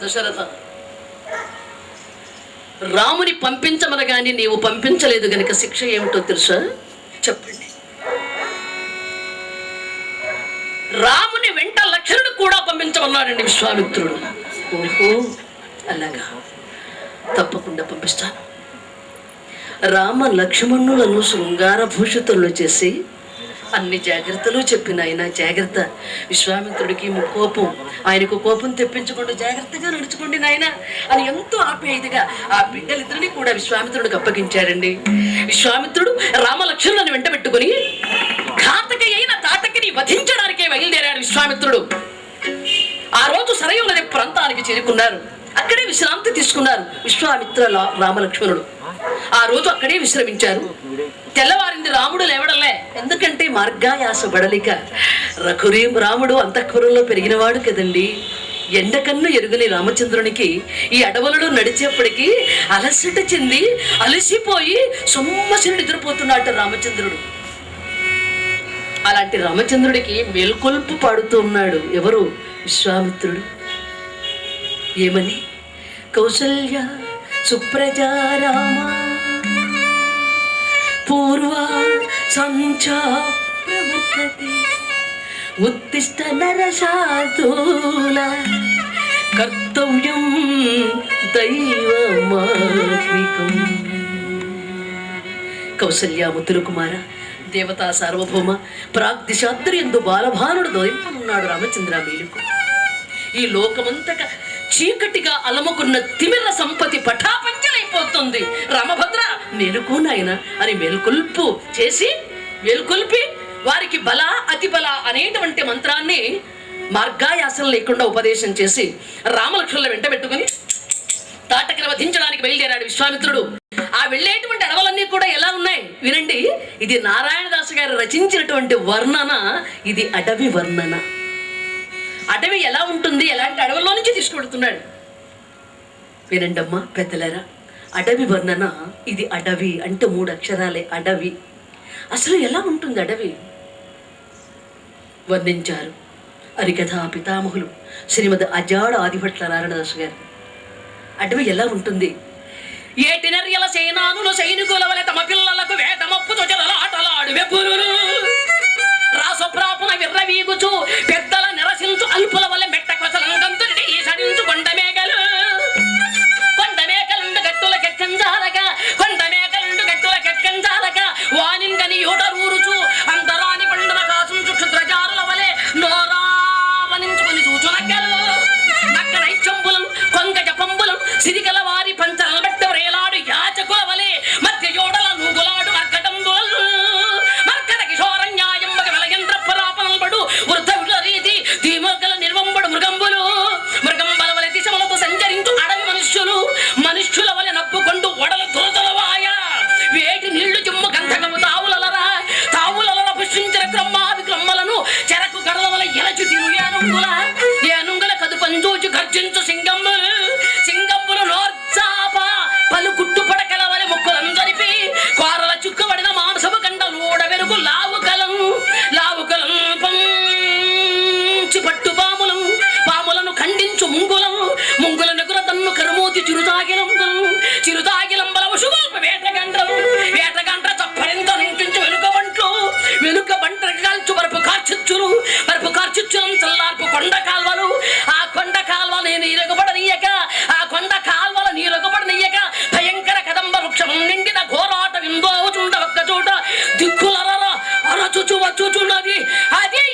దశరథ, రాముని పంపించమనగాని నీవు పంపించలేదు గనుక శిక్ష ఏమిటో తెలుసా? చెప్పండి. రాముని వెంట లక్ష్మణుడు కూడా పంపించమన్నాడండి విశ్వామిత్రుడు. ఓహో, అలాగా, తప్పకుండా పంపిస్తాను. రామ లక్ష్మణులను శృంగార భూషితులను చేసి అన్ని జాగ్రత్తలు చెప్పిన ఆయన జాగ్రత్త. విశ్వామిత్రుడికి కోపం, ఆయనకు కోపం తెప్పించకుండా జాగ్రత్తగా నడుచుకోండి నాయన అని ఎంతో ఆప్యాయతగా ఆ బిడ్డలిద్దరిని కూడా విశ్వామిత్రుడికి అప్పగించాడండి. విశ్వామిత్రుడు రామ లక్ష్మణులను వెంట పెట్టుకుని ఘాతకి అయిన తాటకిని వధించడానికే బయలుదేరాడు విశ్వామిత్రుడు. ఆ రోజు సరయూ నది ప్రాంతానికి చేరుకున్నారు. అక్కడే విశ్రాంతి తీసుకున్నారు విశ్వామిత్ర రామలక్ష్మణుడు. ఆ రోజు అక్కడే విశ్రమించారు. తెల్లవారింది, రాముడు లేవడలే. ఎందుకంటే మార్గాయాస బడలిక. రాముడు అంతఃపురంలో పెరిగినవాడు కదండి. ఎండకన్ను ఎరుగుని రామచంద్రునికి ఈ అడవులలో నడిచేప్పటికీ అలసట చెంది అలసిపోయి సొమ్మసిని నిద్రపోతున్నాడు రామచంద్రుడు. అలాంటి రామచంద్రుడికి మేల్కొల్పు పాడుతూ ఉన్నాడు ఎవరు? విశ్వామిత్రుడు. ఏమని? కౌసల్య సుప్రజా రామ పూర్వా సంచా ప్రవర్తతే ఉత్తిష్ట నరశార్దూల కర్తవ్యం దైవమాత్మికం. కౌసల్య ముద్దుల కుమార, దేవతా సార్వభౌమ, ప్రాగ్దిశాత్రి ఎందు బాలభానుడు దోయింపనున్నాడు రామచంద్ర మేలుకు. ఈ లోకమంతక చీకటిగా అలముకున్న తిమిర సంపత్తి పటాపంచలైపోతుంది. రామభద్ర మేలుకు నాయన అని మేల్కొల్పి వారికి బల అతి బల అనేటువంటి మంత్రాన్ని మార్గాయాసం లేకుండా ఉపదేశం చేసి రామలక్ష్మణుల వెంట పెట్టుకుని తాటకిని వధించడానికి బయలుదేరాడు విశ్వామిత్రుడు. ఆ వెళ్ళేటువంటి అడవులన్నీ కూడా ఎలా ఉన్నాయి వినండి. ఇది నారాయణదాసు గారు రచించినటువంటి వర్ణన. ఇది అడవి వర్ణన. అడవి ఎలా ఉంటుంది, ఎలాంటి అడవుల్లో నుంచి తీసుకువెడుతున్నాడు వినండి అమ్మా పెద్దలారా. అడవి వర్ణన. ఇది అడవి అంటే 3 అక్షరాలే అడవి. అసలు ఎలా ఉంటుంది అడవి వర్ణించారు హరికథా పితామహులు శ్రీమద్ అజాడ ఆదిభట్ల నారాయణదాసు గారు. అడవి ఎలా ఉంటుంది? ఏటి నెర్యల సేనానులు సైనికుల వలె తమ పిల్లలకు వేటమప్పుతో చెలలాటలాడు వెపురులు రాసప్రాపున విర్రవీగుచు పెద్దల నిరసించు అల్పుల వల్ల మెట్ట కొసలంకంతుడి ఈసడించు కొండమేకలు గట్టుల వానిందని యూటరూరుచు అంతరాని పండున కాసుంచు క్షుద్రజారుల వలె నోరావనించుకుని చూచునక్కలు నక్కడైచంబులను కొంగ జపంబులను సిరికల వారి పంచల బట్ట రేలాడు యాచకుల వలె మధ్య యోడల నూగులాడు మర్కటంబులు మర్కట కిశోరంజాయం వెలయంత్ర పరాపనల్బడు వృద్ధ రీతి ధీమగల నిర్వంబడు మృగంబల వలె దిశములతో సంచరించు అడవి మనుష్యుల వలె నప్పుకొండు ఒడల దురదలవాయ వేటి నీళ్లు జిమ్ము గంధకము తావులల పుష్పించిన క్రమ్మావి క్రమ్మలను చెరకు కడల వల ఎలచు తిను ఏనుంగుల కదుపంజూచు గర్జించు సింగంబులు నోర్చాప పలు కుట్టు పడకల వలె ముక్కులను జరిపి కోరల చుక్కబడిన మాంసము కండలూడ వెరుగు లావుకలం పంచి పట్టు పాములను ఖండించు ముంగుల నెగుర తన్ను కరుమూతి చిరుతాగిలంబల వశుగల్ప వేటగంట చప్పరింత నింపించు వెనుక బంట కాల్చు మరపు కార్చిచ్చును చల్లార్పు కొండ కాల్వలు ఆ కొండ కాల్వ నీరగబడనీయక భయంకర కదంబ వృక్షం నిండిన ఘోరాట విందోచుండ ఒక్క చోట దిక్కులర అరచుచు వచ్చుచున్నది అది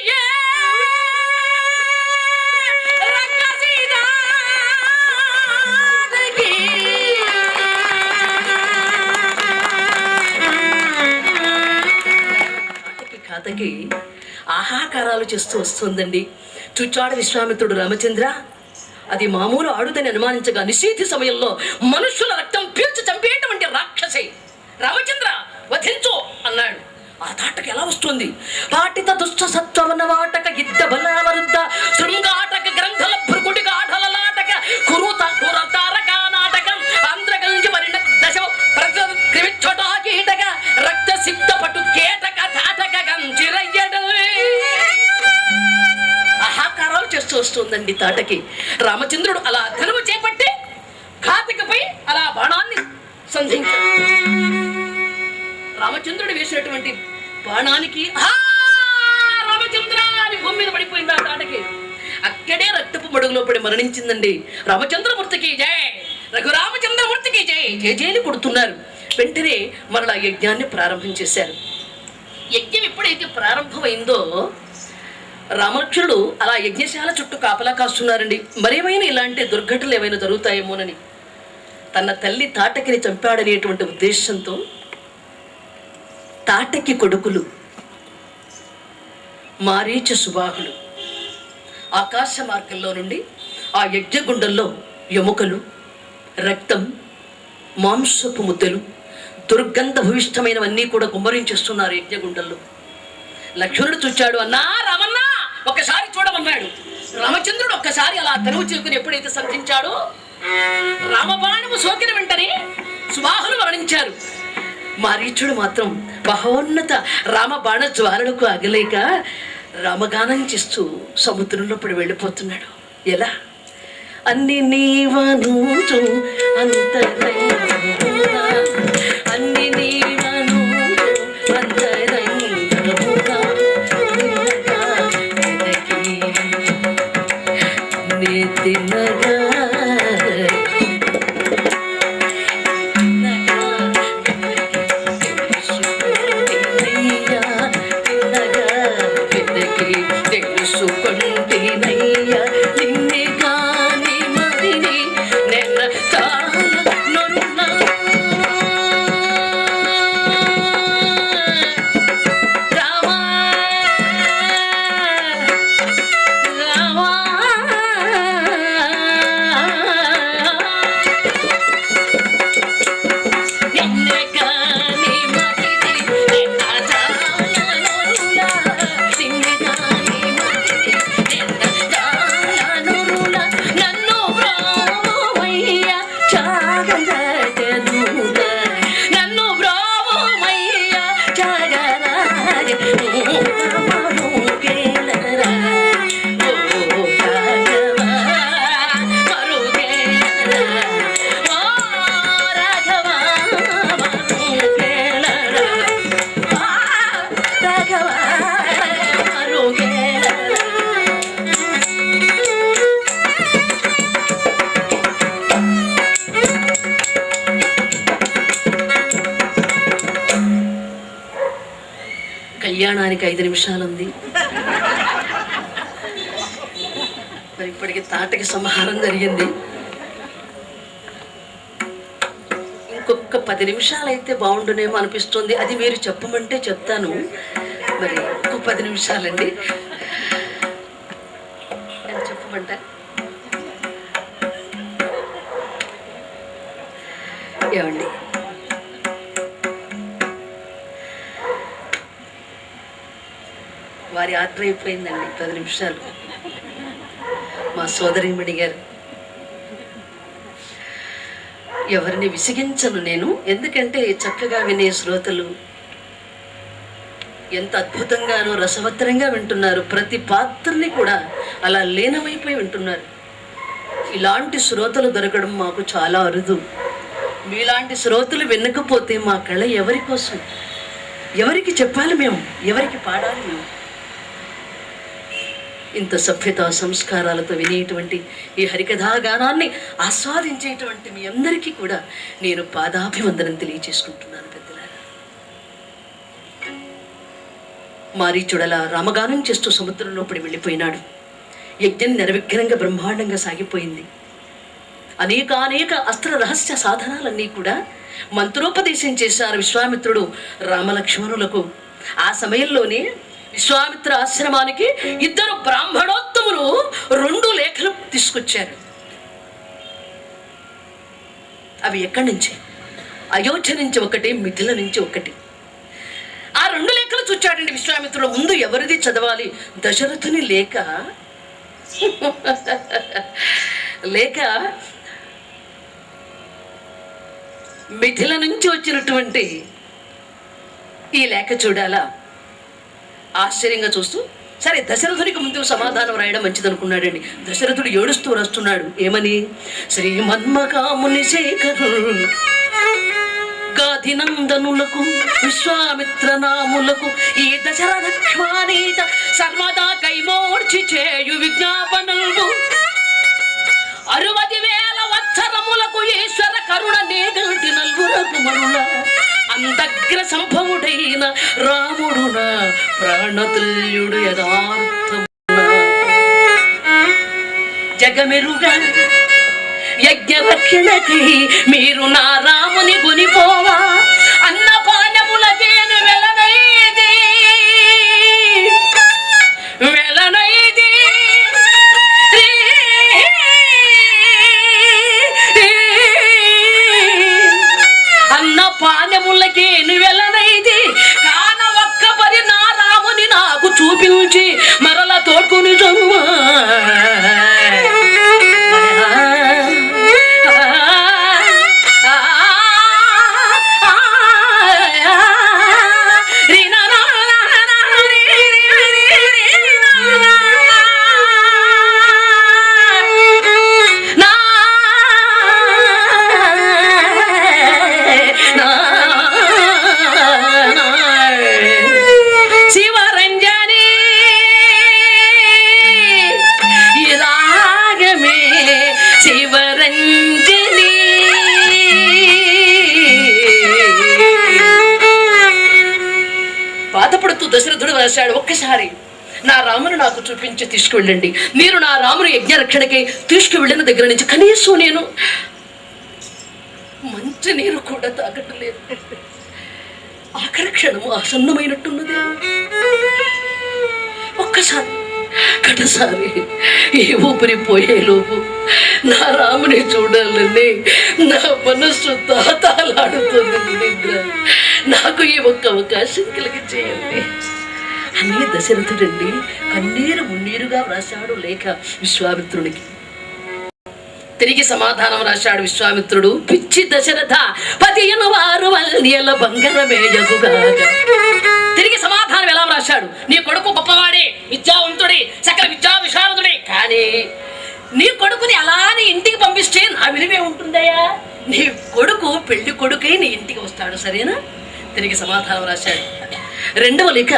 కథకి ఆహాకారాలు చేస్తూ వస్తుందండి. చుచ్చాడు విశ్వామిత్రుడు రామచంద్ర. అది మామూలు ఆడుదని అనుమానించగా నిషేధి సమయంలో మనుషుల రక్తం పీల్చి చంపేటువంటి రాక్షసి రామచంద్ర వధించు అన్నాడు. ఆ తాటక ఎలా వస్తుంది? పాటిత దుష్ట సత్వన వాటక యుద్ధ బలవరుద్ధ శృంగాటక గ్రంథల భృకుటి గాఢల నాటక కురుతారక నాటకం ఆంధ్రగంజి పరిణ దశ ప్రతివిచ్చటా కీటక రక్త సిద్ధ పటు కేటక తాటక గంజిరయ్యడు. ఆహాకారాలు చేస్తూ వస్తుందండి తాటకి. రామచంద్రుడు అలా ధనువు చేపట్టి ఘాతకపై అలా బాణాన్ని సంధించాడు. రామచంద్రుడు వేసినటువంటి బాణానికి రామచంద్ర అని భూమి మీద పడిపోయింది ఆ తాటకి. అక్కడే రక్తపు మడుగులో పడి మరణించిందండి. రామచంద్రమూర్తికి జై, రఘురామచంద్రమూర్తికి జై జయని కొడుతున్నారు. వెంటనే మరలా యజ్ఞాన్ని ప్రారంభం చేశారు. యజ్ఞం ఎప్పుడైతే ప్రారంభమైందో రామలక్ష్మణుడు అలా యజ్ఞశాల చుట్టూ కాపలా కాస్తున్నారండి. మరేమైనా ఇలాంటి దుర్ఘటనలు ఏమైనా జరుగుతాయేమోనని. తన తల్లి తాటకిని చంపాడనేటువంటి ఉద్దేశంతో తాటకి కొడుకులు మారీచ సుబాహులు ఆకాశ మార్గంలో నుండి ఆ యజ్ఞగుండంలో ఎముకలు, రక్తం, మాంసపు ముద్దలు, దుర్గంధ భూయిష్టమైనవన్నీ కూడా కుమ్మరించేస్తున్నారు యజ్ఞగుండంలో. లక్ష్మణుడు చూచాడు. అన్నా రామన్న ఒక్కసారి చూడమన్నాడు. రామచంద్రుడు ఒక్కసారి అలా తనువు చేకుని ఎప్పుడైతే సంధించాడో రామబాణము సోకిన వెంటనే సుబాహులు మరణించారు. మారీచుడు మాత్రం మహోన్నత రామబాణ జ్వాలలకు అగలేక రామగానం చేస్తూ సముద్రంలో పడి వెళ్ళిపోతున్నాడు. ఎలా? అన్ని నీవను అంతరంగమునా, అన్ని నీవను అంతరంగమునా, తినగా తెలుసుకుంటేనయ్యా నిన్నే కాని మరిని నెన్న తాళనున్నా రామా రామా నిన్నే కాని మరిని నెన్న తాళనున్నా నిన్నే కాని నన్ను బ్రోవయ్యా చాగరాజదూత, నన్ను బ్రోవయ్యా చాగరాజ మరుగేలరా, ఓ రాఘవ మరుగేలరా, ఓ రాఘవ మరుగేలరా, రాఘవ మరుగేలరా. కళ్యాణానికి 5 నిమిషాలు ఉంది. మరి ఇప్పటికి తాటకి సంహారం జరిగింది. ఇంకొక 10 నిమిషాలు అయితే బాగుండునేమో అనిపిస్తుంది. అది మీరు చెప్పమంటే చెప్తాను. మరి ఇంకో 10 నిమిషాలండి. చెప్పమంటా? ఏమండి, వారి ఆర్డర్ అయిపోయిందండి. 10 నిమిషాలు. మా సోదరిమణి గారు, ఎవరిని విసిగించను నేను, ఎందుకంటే చక్కగా వినే శ్రోతలు ఎంత అద్భుతంగానో రసవత్తరంగా వింటున్నారు. ప్రతి పాత్రని కూడా అలా లీనమైపోయి వింటున్నారు. ఇలాంటి శ్రోతలు దొరకడం మాకు చాలా అరుదు. మీలాంటి శ్రోతలు వినకపోతే మా కళ ఎవరి కోసం? ఎవరికి చెప్పాలి మేము? ఎవరికి పాడాలి మేము? ఇంత సభ్యత సంస్కారాలతో వినేటువంటి ఈ హరికథా గానాన్ని ఆస్వాదించేటువంటి మీ అందరికీ కూడా నేను పాదాభివందనం తెలియచేసుకుంటున్నాను. పెద్దలారా, మారీచుడలా రామగానం చేస్తూ సముద్రంలోపడి వెళ్ళిపోయినాడు. యజ్ఞం నిర్విఘ్నంగా బ్రహ్మాండంగా సాగిపోయింది. అనేక అస్త్ర రహస్య సాధనాలన్నీ కూడా మంత్రోపదేశం చేశారు విశ్వామిత్రుడు రామలక్ష్మణులకు. ఆ సమయంలోనే విశ్వామిత్ర ఆశ్రమానికి 2 బ్రాహ్మణోత్తములు 2 లేఖలు తీసుకొచ్చారు. అవి ఎక్కడి నుంచి? అయోధ్య నుంచి ఒకటి, మిథిల నుంచి ఒకటి. ఆ 2 లేఖలు చూచాడండి విశ్వామిత్రుడు. ముందు ఎవరిది చదవాలి? దశరథుని లేఖ. లేక మిథిల నుంచి వచ్చినటువంటి ఈ లేఖ చూడాలా? ఆశ్చర్యంగా చూస్తూ సరే దశరథునికి ముందు సమాధానం రాయడం మంచిదనుకున్నాడండి. దశరథుడు ఏడుస్తూ రాస్తున్నాడు. ఏమని? శ్రీమన్మకాముని శేఖరు గాధినందనులకు విశ్వామిత్రనాములకు ఈ దశరథక్ష్మానీత సర్వదా కైమోర్చి చేయు విజ్ఞాపనలు 60,000 వత్సరములకు ఈశ్వర కరుణ నేగల్టి నల్గుర కుమరుల అంతగ్ర సంభవుడైన రాముడు నా ప్రాణతుల్యుడు యథార్థమున జగమెరుగా యజ్ఞరక్షణకై మీరు నా రాముని కొనిపోవా అన్నపానములకేను వెలనైది అన్నపానములకేను వెలనైది కాన ఒక్క పరి నా రాముని నాకు చూపించి మరల తోడ్కొని జన్మా దశరథుడు రాశాడు, ఒక్కసారి నా రామును నాకు చూపించి తీసుకువెళ్ళండి. మీరు నా రామును యజ్ఞరక్షణకి తీసుకువెళ్ళిన దగ్గర నుంచి కనీసం నేను మంచి నీరు కూడా తాగట్లేదు. ఆఖరి క్షణము ఆసన్నమైనట్టున్నది. ఒక్కసారి కడసారి ఈ ఊపిరి పోయేలోపు నా రాముని చూడాలని నా మనస్సు తాతాలాడుతుంది. నిద్ర నాకు ఈ ఒక్క అవకాశం కలిగించేయండి అని దశరథుడండి కన్నీరు మున్నీరుగా వ్రాశాడు లేఖ విశ్వామిత్రునికి. తిరిగి సమాధానం రాశాడు విశ్వామిత్రుడు, పిచ్చి దశరథ పదియను వారు వల్యల బంగారమేయగుగాక. తిరిగి సమాధానం ఎలా రాశాడు, నీ కొడుకు గొప్పవాడే, విద్యావంతుడే, సకల విద్యా విశారదుడే, కానీ నీ కొడుకుని అలా నీ ఇంటికి పంపిస్తే నా విలువే ఉంటుందయ్యా. నీ కొడుకు పెళ్లి కొడుకై నీ ఇంటికి వస్తాడు, సరేనా? తిరిగి సమాధానం రాశాడు. రెండవ లేఖ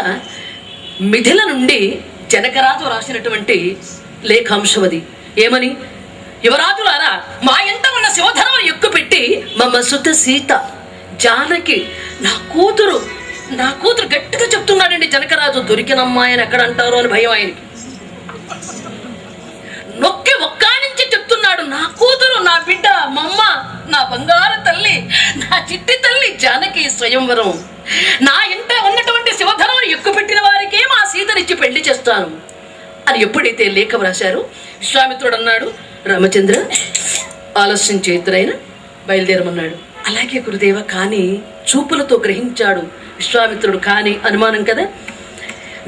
మిథిల నుండి జనకరాజు రాసినటువంటి లేఖాంశమది. ఏమని, యువరాజులారా, మా ఇంట ఉన్న శివధనం ఎక్కుపెట్టి మమ్మ సుత సీత జానకి నా కూతురు గట్టిగా చెప్తున్నాడండి జనకరాజు. దొరికిన అమ్మాయిని ఎక్కడ అంటారో అని భయం ఆయనకి. నొక్కి ఒక్కా నుంచి చెప్తున్నాడు, నా కూతురు, నా బిడ్డ, మా అమ్మ, నా బంగారు తల్లి, నా చిట్టి తల్లి జానకి స్వయంవరం. నా ఇంట ఉన్నటువంటి శివధనం ఎక్కుపెట్టిన వారికే మా సీతనిచ్చి పెళ్లి చేస్తాను అని ఎప్పుడైతే లేఖ రాశారు, విశ్వామిత్రుడు అన్నాడు, రామచంద్ర ఆలస్యం చేతురైన బయలుదేరమన్నాడు. అలాగే గురుదేవ, కానీ చూపులతో గ్రహించాడు విశ్వామిత్రుడు. కానీ అనుమానం కదా,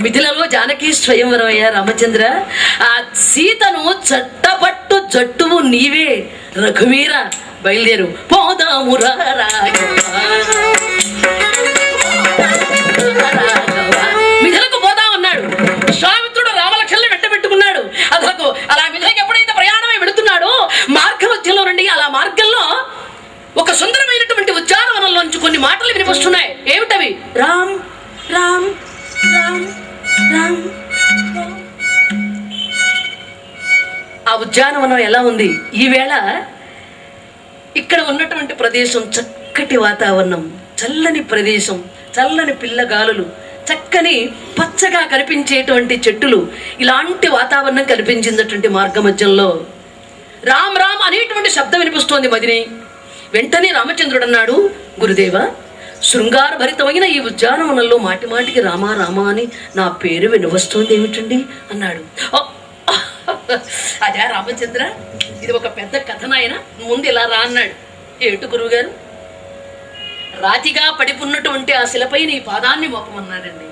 మిథిలలో జానకి స్వయంవరం అయ్యా రామచంద్ర, ఆ సీతను చట్టపట్టు జట్టువు నీవే రఘువీర, బయలుదేరు పోదాము మిథిలకు పోదామన్నాడు. విశ్వామిత్రుడు రామలక్ష్మణుని వెంటబెట్టుకున్నాడు. అదొక అలా మిథిలకు ఎప్పుడైతే ప్రయాణమై వెళుతున్నాడో మార్గ మధ్యలో నుండి అలా మార్గంలో ఒక సుందరమైనటువంటి ఉద్యానవనంలోంచి కొన్ని మాటలు వినిపిస్తున్నాయి. ఏమిటవి? రామ్ రామ్ రామ్ రామ్. ఆ ఉద్యానవనం ఎలా ఉంది ఈవేళ? ఇక్కడ ఉన్నటువంటి ప్రదేశం చక్కటి వాతావరణం, చల్లని ప్రదేశం, చల్లని పిల్లగాలులు, చక్కని పచ్చగా కనిపించేటువంటి చెట్టులు, ఇలాంటి వాతావరణం కనిపించినటువంటి మార్గ మధ్యంలో రామ్ రామ్ అనేటువంటి శబ్దం వినిపిస్తోంది మదిని. వెంటనే రామచంద్రుడు అన్నాడు, గురుదేవ, శృంగార భరితమైన ఈ ఉద్యానవనంలో మాటి మాటికి రామా రామా అని నా పేరు వినవస్తోంది ఏమిటండి అన్నాడు. అదే రామచంద్ర, ఇది ఒక పెద్ద కథ నాయన, ముందు ఇలా రా అన్నాడు. ఏటు గురువు గారు? రాతిగా పడిపున్నటువంటి ఆ శిలపై నీ పాదాన్ని మోపమన్నాడండి.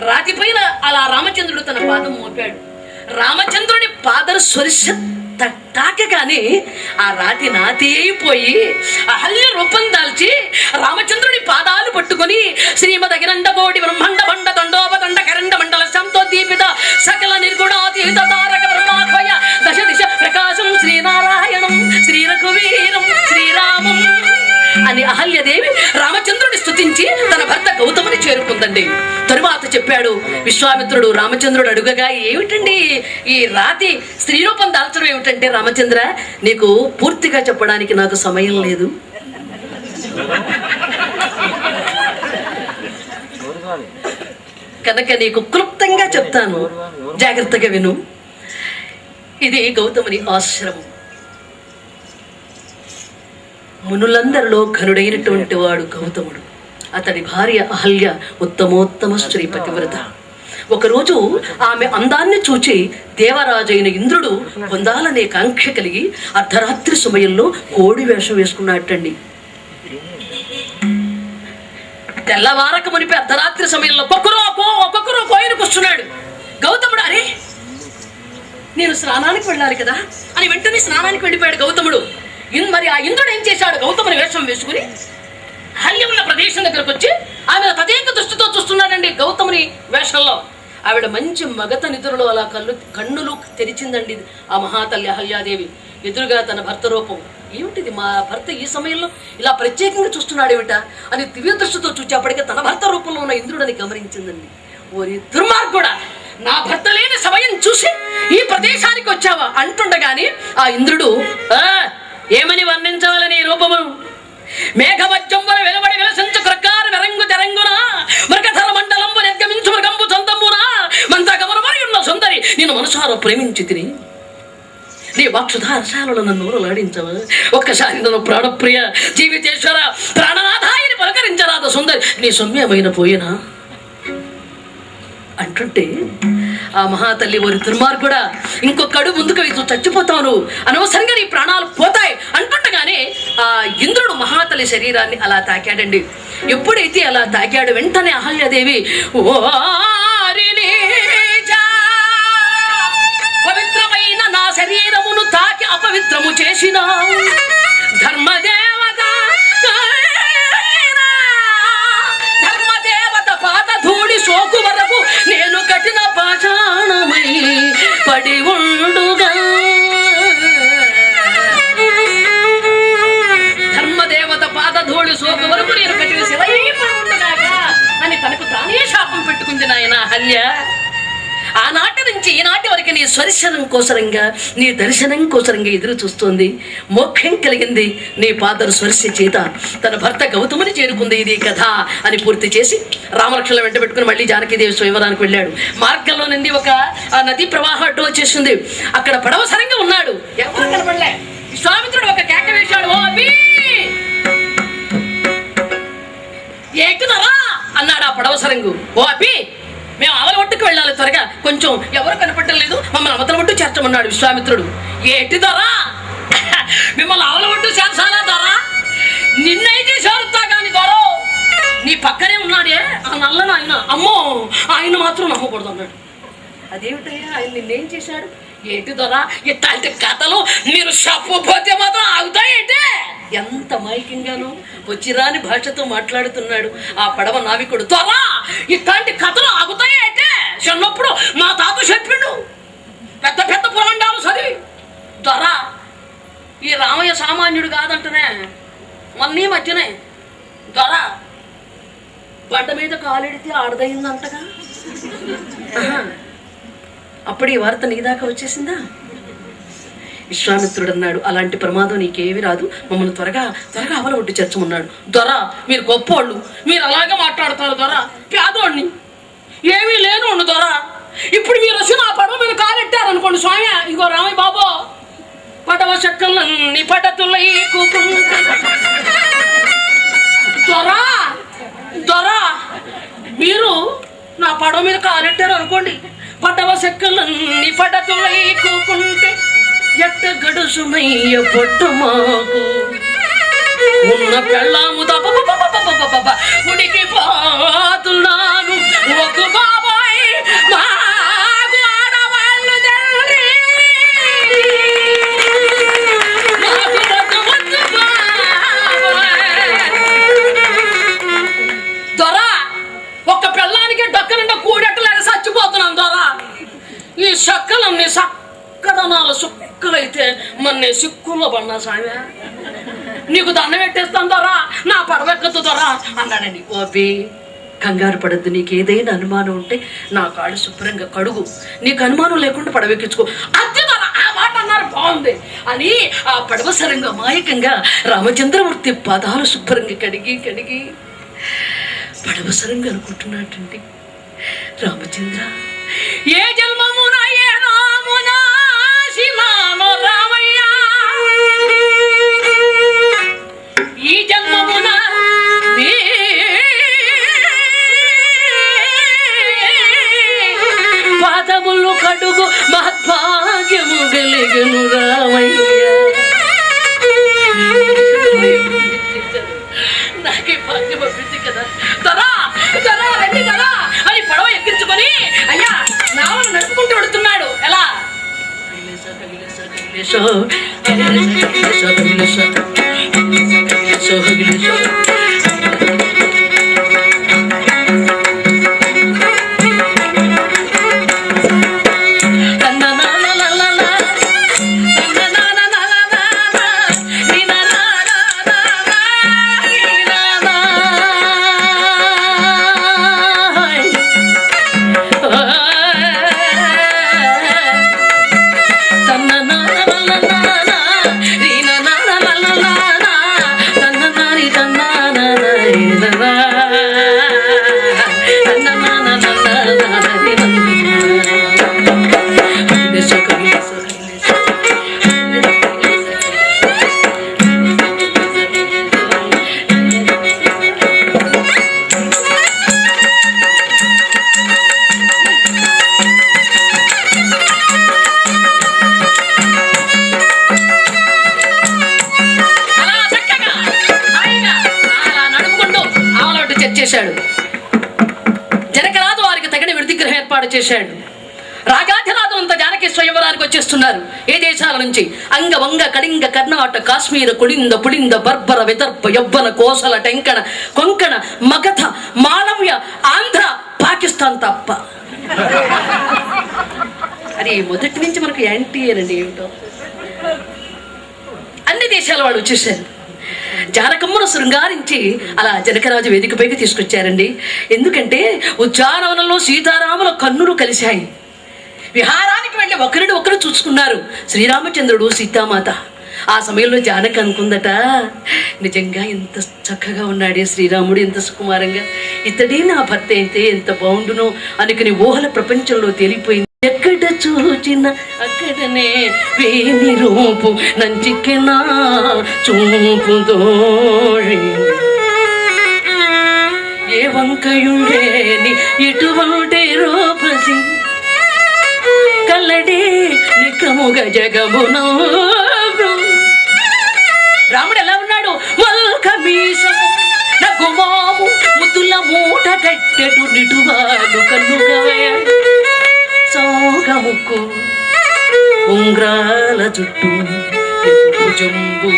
రాతి పైన అలా రామచంద్రుడు తన పాదం మోపాడు. రామచంద్రుడి పాద స్పర్శ తాకగానే ఆ రాతి నాతి అయిపోయి అహల్య రూపం దాల్చి రామచంద్రుడి పాదాలు పట్టుకొని శ్రీమదగిరండకోటి బ్రహ్మాండ బండ దండోపదండ కరండ మండల శంతో దీపిత సకల నిర్గుణాతీత తారక బ్రహ్మాఖ్వయ దశ దిశ ప్రకాశం శ్రీనారాయణం శ్రీ రఘువీరం శ్రీరామం అని అహల్యదేవి రామచంద్రుడి స్తుతించి తన భర్త గౌతముని చేరుకుందండి. తరువాత చెప్పాడు విశ్వామిత్రుడు, రామచంద్రుడు అడుగగా, ఏమిటండి ఈ రాతి స్త్రీ రూపం దాల్చడం ఏమిటంటే, రామచంద్ర నీకు పూర్తిగా చెప్పడానికి నాకు సమయం లేదు. కనుక నీకు క్లుప్తంగా చెప్తాను, జాగ్రత్తగా విను. ఇది గౌతముని ఆశ్రమం. మునులందరిలో ఘనుడైనటువంటి వాడు గౌతముడు. అతడి భార్య అహల్య ఉత్తమోత్తమ స్త్రీ పతివ్రత. ఒకరోజు ఆమె అందాన్ని చూచి దేవరాజైన ఇంద్రుడు పొందాలనే కాంక్ష కలిగి అర్ధరాత్రి సమయంలో కోడి వేషం వేసుకున్నట్టండి. తెల్లవారక మునిపి అర్ధరాత్రి సమయంలో ఒక్కొక్కరు కోయినకు వస్తున్నాడు. గౌతముడు, అరే నేను స్నానానికి వెళ్ళాలి కదా అని వెంటనే స్నానానికి వెళ్ళిపోయాడు గౌతముడు. మరి ఆ ఇంద్రుడు ఏం చేశాడు? గౌతముని వేషం వేసుకుని హల్య ఉన్న ప్రదేశం దగ్గరకు వచ్చి ఆమె తదేక దృష్టితో చూస్తున్నాడండి. గౌతముని వేషంలో ఆవిడ మంచి మగత నిద్రలో అలా కన్నులు తెరిచిందండి. ఆ మహాతల్లి అహల్యాదేవి ఎదురుగా తన భర్త రూపం. ఏమిటిది, మా భర్త ఈ సమయంలో ఇలా ప్రత్యేకంగా చూస్తున్నాడు ఏమిట అని దివ్య దృష్టితో చూచేప్పటికే తన భర్త రూపంలో ఉన్న ఇంద్రుడని గమనించిందండి. ఓరి దుర్మార్గుడా, నా భర్త లేని సమయం చూసి ఈ ప్రదేశానికి వచ్చావా అంటుండగాని ఆ ఇంద్రుడు ఏమని వర్ణించవాలని రూపము? మేఘవజ్జంబున వెలువడి వెలసించు క్రక్కారు వెరంగు తెరంగున మృగధర మండలంబు నిర్గమించు మృగంబు సొంతమున మంత్రగమన మరి ఉన్న సుందరి నేను మనసారా ప్రేమించి తిని నీ వాక్షుధారశాలలో నన్ను నోరులాడించవా? ఒక్కసారి నన్ను ప్రాణప్రియ జీవితేశ్వర ప్రాణనాథాయిని పలకరించరాదు సుందరి, నీ సౌమ్యమైన పోయినా అంటుంటే ఆ మహాతల్లి, ఓరి దుర్మార్గుడా, ఇంకొకడు ముందుకు వేసి చచ్చిపోతాను, అనవసరంగా నీ ప్రాణాలు పోతాయి అంటుండగానే ఆ ఇంద్రుడు మహాతల్లి శరీరాన్ని అలా తాకాడండి. ఎప్పుడైతే అలా తాకాడు వెంటనే అహల్యాదేవి పవిత్రమైన నా శరీరమును తాకి అపవిత్రము చేసిన ధర్మదేవత పాత ధూళి సోకు వరకు నేను కఠిన పాషాణమై పడి ఉండుగా. ధర్మదేవత పాత ధూళి సోకు వరకు నేను కఠిన శివై పడి ఉండగాక అని తనకు తానే శాపం పెట్టుకుంది నాయన అహల్య. ఆనాటి నుంచి ఈనాటి వరకు నీ స్వర్శనం కోసరంగా, నీ దర్శనం కోసరంగా ఎదురు చూస్తోంది. మోక్షం కలిగింది నీ పాదరు స్వర్శ చేత. తన భర్త గౌతముని చేరుకుంది. ఇది కథ అని పూర్తి చేసి రామలక్ష్మణుల వెంట పెట్టుకుని మళ్ళీ జానకీదేవి స్వయంవరానికి వెళ్ళాడు. మార్గంలో నుండి ఒక నదీ ప్రవాహం అడ్డు వచ్చేసింది. అక్కడ పడవ సరంగా ఉన్నాడు. ఎవరు కనపడలే. విశ్వామిత్రుడు ఒక కేక వేశాడు, ఓ అభి ఏకునరా అన్నాడు ఆ పడవ సరంగు. ఓ అభి, మేము అవల ఒట్టుకు వెళ్ళాలి, త్వరగా కొంచెం ఎవరు కనపడటం లేదు, మమ్మల్ని అవతల ఒట్టు చేర్చమన్నాడు విశ్వామిత్రుడు. ఏటి దొరా, మిమ్మల్ని అవల ఒట్టు చేర్చాలా దొరా? నిన్నైతే చేరుతా కాని దొరో, నీ పక్కనే ఉన్నాడే ఆ నల్లని ఆయన, అమ్మో ఆయన మాత్రం నమ్మకూడదు అన్నాడు. అదేమిటయ్యా, ఆయన నిన్నేం చేశాడు? ఏటి దొరా, ఇట్లాంటి కథలు మీరు చెప్పపోతే మాత్రం ఆగుతాయేంటే? ఎంత మైకంగానో వచ్చిరాని భాషతో మాట్లాడుతున్నాడు ఆ పడవ నావికుడు. త్వరా, ఇట్లాంటి కథలు ఆగుతాయేంటే? చిన్నప్పుడు మా తాత చెప్పిండు, పెద్ద పెద్ద పురాణాలు చదివి. త్వరా, ఈ రామయ్య సామాన్యుడు కాదంటనే, మొన్నీ మధ్యనే త్వరా బండ మీద కాలెడితే ఆడదయిందంటగా. అప్పుడు ఈ వార్త నీ దాకా వచ్చేసిందా? విశ్వామిత్రుడు అన్నాడు, అలాంటి ప్రమాదం నీకేవి రాదు, మమ్మల్ని త్వరగా త్వరగా అవల ఒడ్డు చేర్చమన్నాడు. దొర, మీరు గొప్పోళ్ళు, మీరు అలాగే మాట్లాడతారు. దొర, పేదోడిని, ఏమీ లేను దొర. ఇప్పుడు మీరు వచ్చి నా పడవ మీద కాలెట్టారనుకోండి స్వామి, ఇగో రామయ్య బాబు పడవ చెక్కలన్నీ పడతులై దొర దొర, మీరు నా పడవ మీద కాలెట్టారు అనుకోండి, పడవ చెక్కలన్నీ పడతులై కూకుంటే ఎట్ట గడుసునయ్య పొట్ట మాకు ఉన్న పెళ్ళాము ఉడికి పోతున్నాను ఒక బాబాయ్ మాకు ఆడవాళ్ళు తండ్రి దొర, ఒక్క పెళ్ళానికి డక్కనుండ కూడెట్టలేక చచ్చిపోతున్నాను దొర. ఈ సక్కలన్నీ సక్కదనాలు సుక్కలైతే మన సిక్కుల్లో పడినా సామె, నీకు దండం పెట్టేస్తాను దొరా, నా పడవెక్కదు దొరా అన్నాడండి. ఓపి, కంగారు పడద్దు, నీకు ఏదైనా అనుమానం ఉంటే నా కాళ్ళు శుభ్రంగా కడుగు, నీకు అనుమానం లేకుండా పడవెక్కించుకో. అద్దె దొర, ఆ మాట అన్నాడు చేస్తున్నారు బాగుంది అని ఆ పడవ సరంగా అమాయకంగా రామచంద్రమూర్తి పాదాలు శుభ్రంగా కడిగి కడిగి పడవ సరంగా అనుకుంటున్నాడండి. రామచంద్ర ఏ జన్మమున ఏ నామున శివానో రామయ్య, ఈ జన్మమున పాదములు కడుగు మహద్భాగ్యము గలిగను రామయ్య. నాకే భాగ్యం అభివృద్ధి కదా, తరా తరా రండి కదా అని పడవ ఎక్కించుకొని అయ్యా నావను నడుపుకుంటూ వెడుతున్నాడు. ఎలా చేశాడు. జనకరాజు వారికి తగిన విడిగ్రహం ఏర్పాటు చేశాడు. రాజాధిరాజు అంత జానకి స్వయంవరానికి వచ్చేస్తున్నారు. ఏ దేశాల నుంచి? అంగ వంగ కళింగ కర్ణాటక కాశ్మీర కుళింద పుళింద బర్బర విదర్భ యవ్వన కోసల టెంకణ కొంకణ మగధ మాలవ్య ఆంధ్ర పాకిస్తాన్ తప్ప. అది మొదటి నుంచి మనకు యాంటీ అనండి. ఏమిటో అన్ని దేశాల వాళ్ళు వచ్చేసారు. జానకమ్మను శృంగారించి అలా జనకరాజు వేదికపైకి తీసుకొచ్చారండి. ఎందుకంటే ఉద్యానవనంలో సీతారాముల కన్నులు కలిశాయి. విహారానికి వెళ్ళి ఒకరిని ఒకరు చూసుకున్నారు శ్రీరామచంద్రుడు సీతామాత. ఆ సమయంలో జానకి అనుకుందట, నిజంగా ఎంత చక్కగా ఉన్నాడే శ్రీరాముడు, ఎంత సుకుమారంగా, ఇతడే నా భర్త అయితే ఎంత బాగుండునో అనుకుని ఊహల ప్రపంచంలో తేలిపోయింది. ఎక్కడ చూచిన అక్కడనే వేణి రూపు నంచికెనా చూపు దోళి, ఏ వంకయుండేని ఇటువంటి రూపసి కల్లడే నికముగ జగమును. రాముడు ఎలా ఉన్నాడు? వల్కమీసము నగుమాము ముద్దుల మూట కట్టెడు నిటువాడు కన్నుగవే సోగముక్కు ఉంగ్రాల చుట్టూ జంబు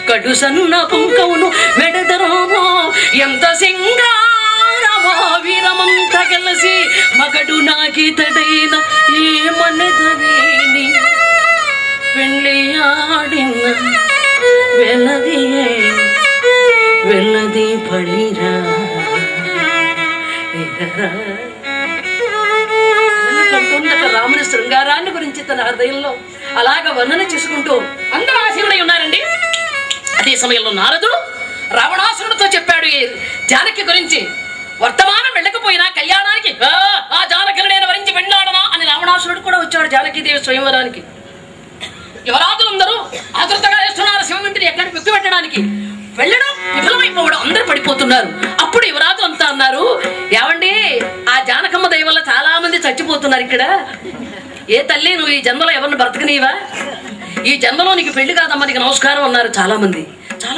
కడు సన్న పుంకవును వెడదరోమో ఎంత సింగారమా వీరమంత కలిసి మగడు నాకితడైన ఏమన్నదవేని పెళ్ళి ఆడిన వెల్లది పడిరా రాముని శృంగారాన్ని గురించి తన హృదయంలో అలాగ వర్ణన చేసుకుంటూ అందరూ ఆశీనుడై ఉన్నారండి. అదే సమయంలో నారదుడు రావణాసురుడితో చెప్పాడు ఈ జానకి గురించి. వర్తమానం వెళ్ళకపోయినా కళ్యాణానికి ఆ జానకిని నేను వరించి వెళ్ళాడనా అని రావణాసురుడు కూడా వచ్చాడు జానకీదేవి స్వయంవరానికి. యువరాజులందరూ ఆతృతగా చేస్తున్నారు శివమింటిని ఎక్కడ వ్యక్తి పెట్టడానికి. వెళ్ళడం విఫలమైపోవడం, అందరూ పడిపోతున్నారు. అప్పుడు యువరాజు అంతా అన్నారు, ఏమండి ఆ జానకమ్మ దయ వల్ల చాలా మంది చచ్చిపోతున్నారు ఇక్కడ. ఏ తల్లి నువ్వు ఈ జన్మలో ఎవరిని బ్రతకనీవా? ఈ జన్మలో నీకు పెళ్లి కాదమ్మా, నీకు నమస్కారం అన్నారు. చాలా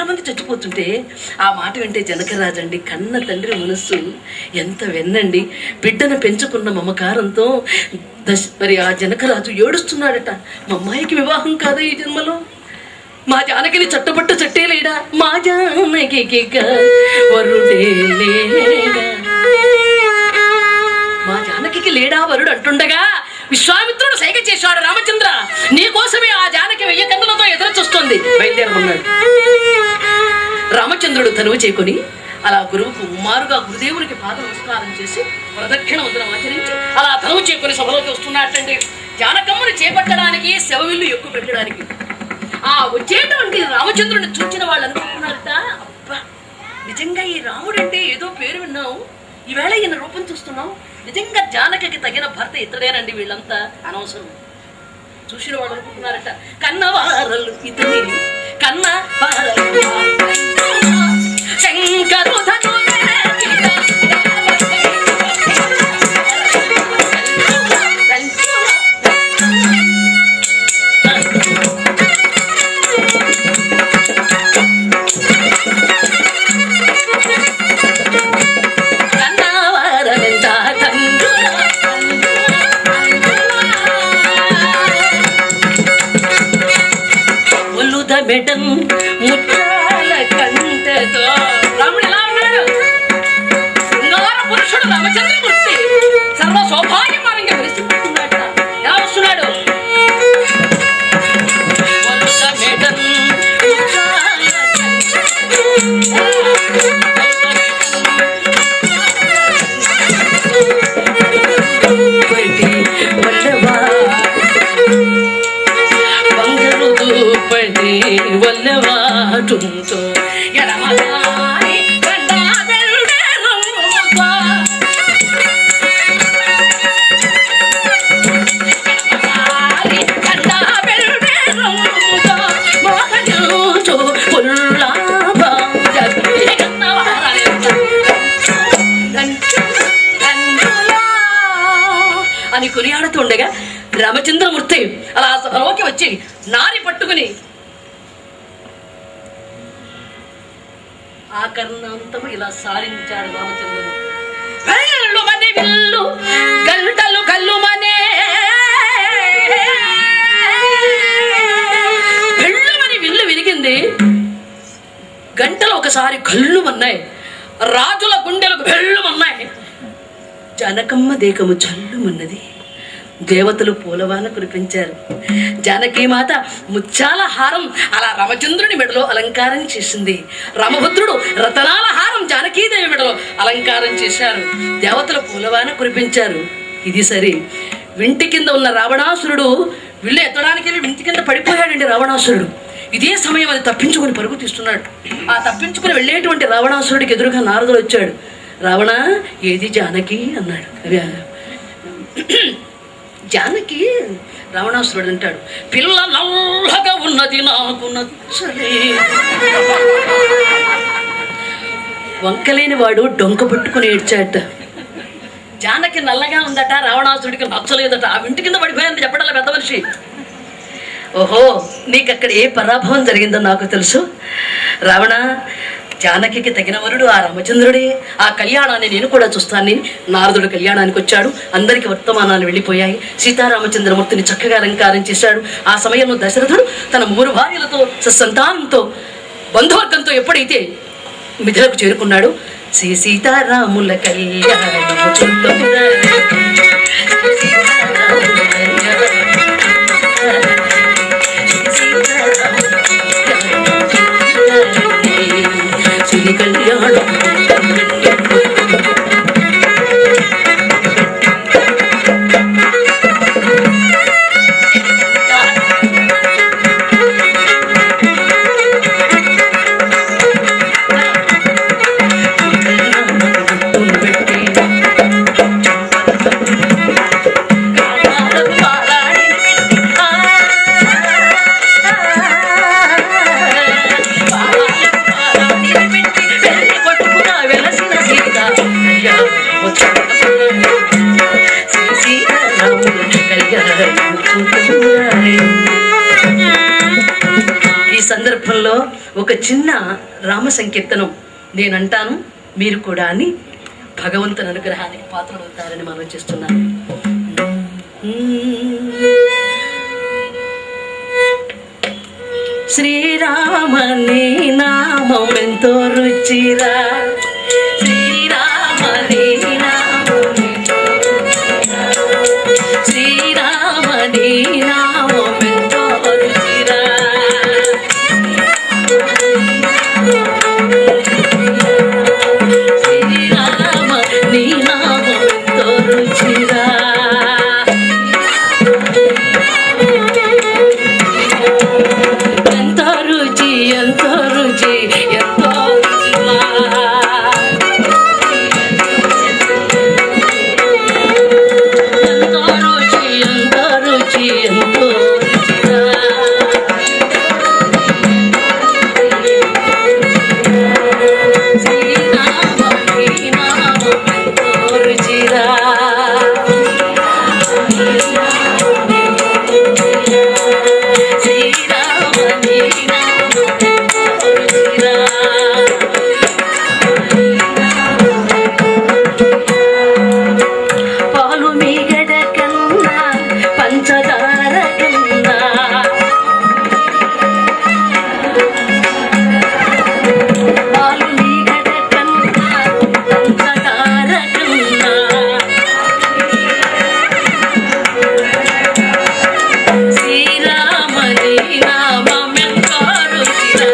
మంది చచ్చిపోతుంటే ఆ మాట వింటే జనకరాజు అండి కన్న తండ్రి మనస్సు ఎంత వెన్నండి. బిడ్డను పెంచుకున్న మమకారంతో మరి ఆ జనకరాజు ఏడుస్తున్నాడట. మా అమ్మాయికి వివాహం కాదా ఈ జన్మలో? మా జానకిని చట్టపట్టు చట్టే లేడా? మా జానకి వరుడే లేడా? మా జానకి లేడా వరుడు అంటుండగా విశ్వామిత్రుడు సైగ చేశాడు, రామచంద్ర నీ కోసమే ఆ జానకి 1000 కన్నులతో ఎదురు చూస్తుంది, బయలుదేరమన్నాడు. రామచంద్రుడు తనువు చేకొని అలా గురువుకు ఉమ్మారుగా గురుదేవునికి పాద నమస్కారం చేసి ప్రదక్షిణ వందనం ఆచరించి అలా తనువు చేకొని సభలోకి వస్తున్నట్టండి. జానకమ్మను చేపట్టడానికి శవవిల్లు ఎక్కువ పెట్టడానికి ఆ వచ్చేటువంటి రామచంద్రుని చూచిన వాళ్ళు అనుకుంటున్నారట, అబ్బా నిజంగా ఈ రాముడు అంటే ఏదో పేరు విన్నాం, ఈవేళ ఈయన రూపం చూస్తున్నాం, నిజంగా జానకి తగిన భర్త ఇతడేనండి, వీళ్ళంతా అనవసరం. చూసిన వాళ్ళు అనుకుంటున్నారట కన్నవారలు ఇతని కన్నవారలు శంకరు మెడం ముత్యాల కంటతో రాముడు ఎలా ఉన్నాడు? శృంగార పురుషుడు రామచంద్రమూర్తి సర్వ సౌభాగ్యమానంగా విరిసిపోతున్నాడు. ఎలా వస్తున్నాడు? మెడం వల్లవాటుంతో ఎడమదారి కండా వెల్డేరమ్ముతో ఎడమదారి కండా వెల్డేరమ్ముతో మోహజూచు పుల్లాభా జగన్నవారలెంత అని కొనియాడుతుండగా రామచంద్రమూర్తి అలా సభలోకి వచ్చి నారి పట్టుకుని ఆ కర్ణాంతము ఇలా సారించాడు రామచంద్రమూర్తి. వెల్లుమని విల్లు గంటలు కల్లుమనే, వెల్లుమని విల్లు విరిగింది, గంటలు ఒకసారి కల్లుమన్నాయి, రాజుల గుండెలకు వెల్లుమన్నాయి, జనకమ్మ దేకము చల్లుమన్నది, దేవతలు పూలవాన కురిపించారు. జానకీమాత ముత్యాల హారం అలా రామచంద్రుని మెడలో అలంకారం చేసింది. రామభద్రుడు రతనాల హారం జానకీదేవి మెడలో అలంకారం చేశారు. దేవతలు పూలవాన కురిపించారు. ఇది సరి, వింటి కింద ఉన్న రావణాసురుడు విల్లు ఎత్తడానికి వెళ్ళి వింటి కింద పడిపోయాడండి రావణాసురుడు. ఇదే సమయం అది తప్పించుకుని పరుగు తీస్తున్నాడు. ఆ తప్పించుకుని వెళ్ళేటువంటి రావణాసురుడికి ఎదురుగా నారదుడు వచ్చాడు. రావణ ఏది జానకి అన్నాడు. జానకి రావణాసురుడు అంటాడు, పిల్ల నల్లగా ఉన్నది నాకు నచ్చలే. వంకలేని వాడు డొంక పట్టుకుని ఏడ్చాట. జానకి నల్లగా ఉందట, రావణాసురుడికి నచ్చలేదట. ఆ ఇంటి కింద పడిపోయింది చెప్పడాల పెద్ద మనిషి. ఓహో, నీకు అక్కడ ఏ పరాభవం జరిగిందో నాకు తెలుసు. రావణ, జానకి తగిన వరుడు ఆ రామచంద్రుడే. ఆ కళ్యాణాన్ని నేను కూడా చూస్తాను. నారదుడు కళ్యాణానికి వచ్చాడు. అందరికీ వర్తమానాలు వెళ్ళిపోయాయి. సీతారామచంద్రమూర్తిని చక్కగా అలంకారం చేశాడు. ఆ సమయంలో దశరథుడు తన 3 భార్యలతో సత్సంతానంతో బంధువర్గంతో ఎప్పుడైతే మిథిలకు చేరుకున్నాడు, శ్రీ సీతారాముల కళ్యాణము కళ్యాణం ఈ సందర్భంలో ఒక చిన్న రామ సంకీర్తనం నేనంటాను, మీరు కూడా అని భగవంతుని అనుగ్రహానికి పాత్రలవుతారని మనం చేస్తున్నాను. శ్రీరామ నీ నామం ఎంతో రుచిరా, శ్రీరామ నీ నామం, శ్రీరామ నీ నామం ఎంతో రుచిరా, శ్రీరామ నీ నామం ఎంతో రుచిరా. మీగడ కన్నా పంచదార కన్నా పాలు మీగడ కన్నా పంచదార కన్నా శ్రీరామని నామమెంతో రుచిరా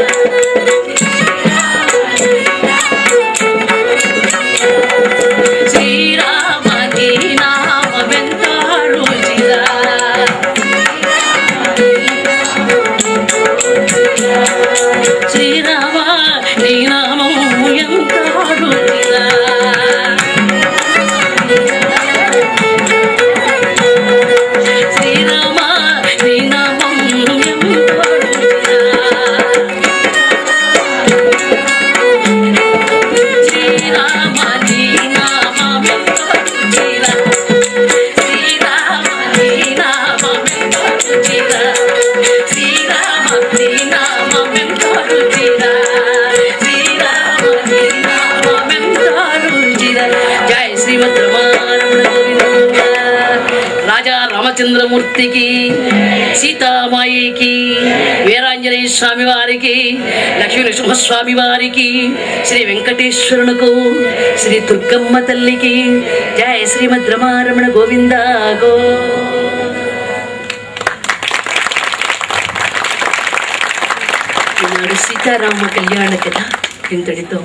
శ్రీరామని నామమెంతో రుచిరా శ్రీరామ నీ నామము ఎంతో రుచిరా శ్రీరామ నీ నామము ఎంతో రుచిరా శ్రీరామ నీ నామమెంతో రుచిరా శ్రీరామ నీ నామమెంతో రుచిరా శ్రీరామ నీ నామమెంతో రుచిరా శ్రీరామ నీ నామమెంతో రుచిరా జై శ్రీమద్ రమారమణ గోవింద రాజా రామచంద్రమూర్తికి సీతామాయికి వీరాంజనేయ స్వామి వారికి లక్ష్మీ నరసింహస్వామి వారికి శ్రీ వెంకటేశ్వరునకు శ్రీ దుర్గమ్మ తల్లికి జయ శ్రీమద్ రమారమణ గోవింద గో ఈనాడు సీతారామ కళ్యాణ కథ ఇంతటితో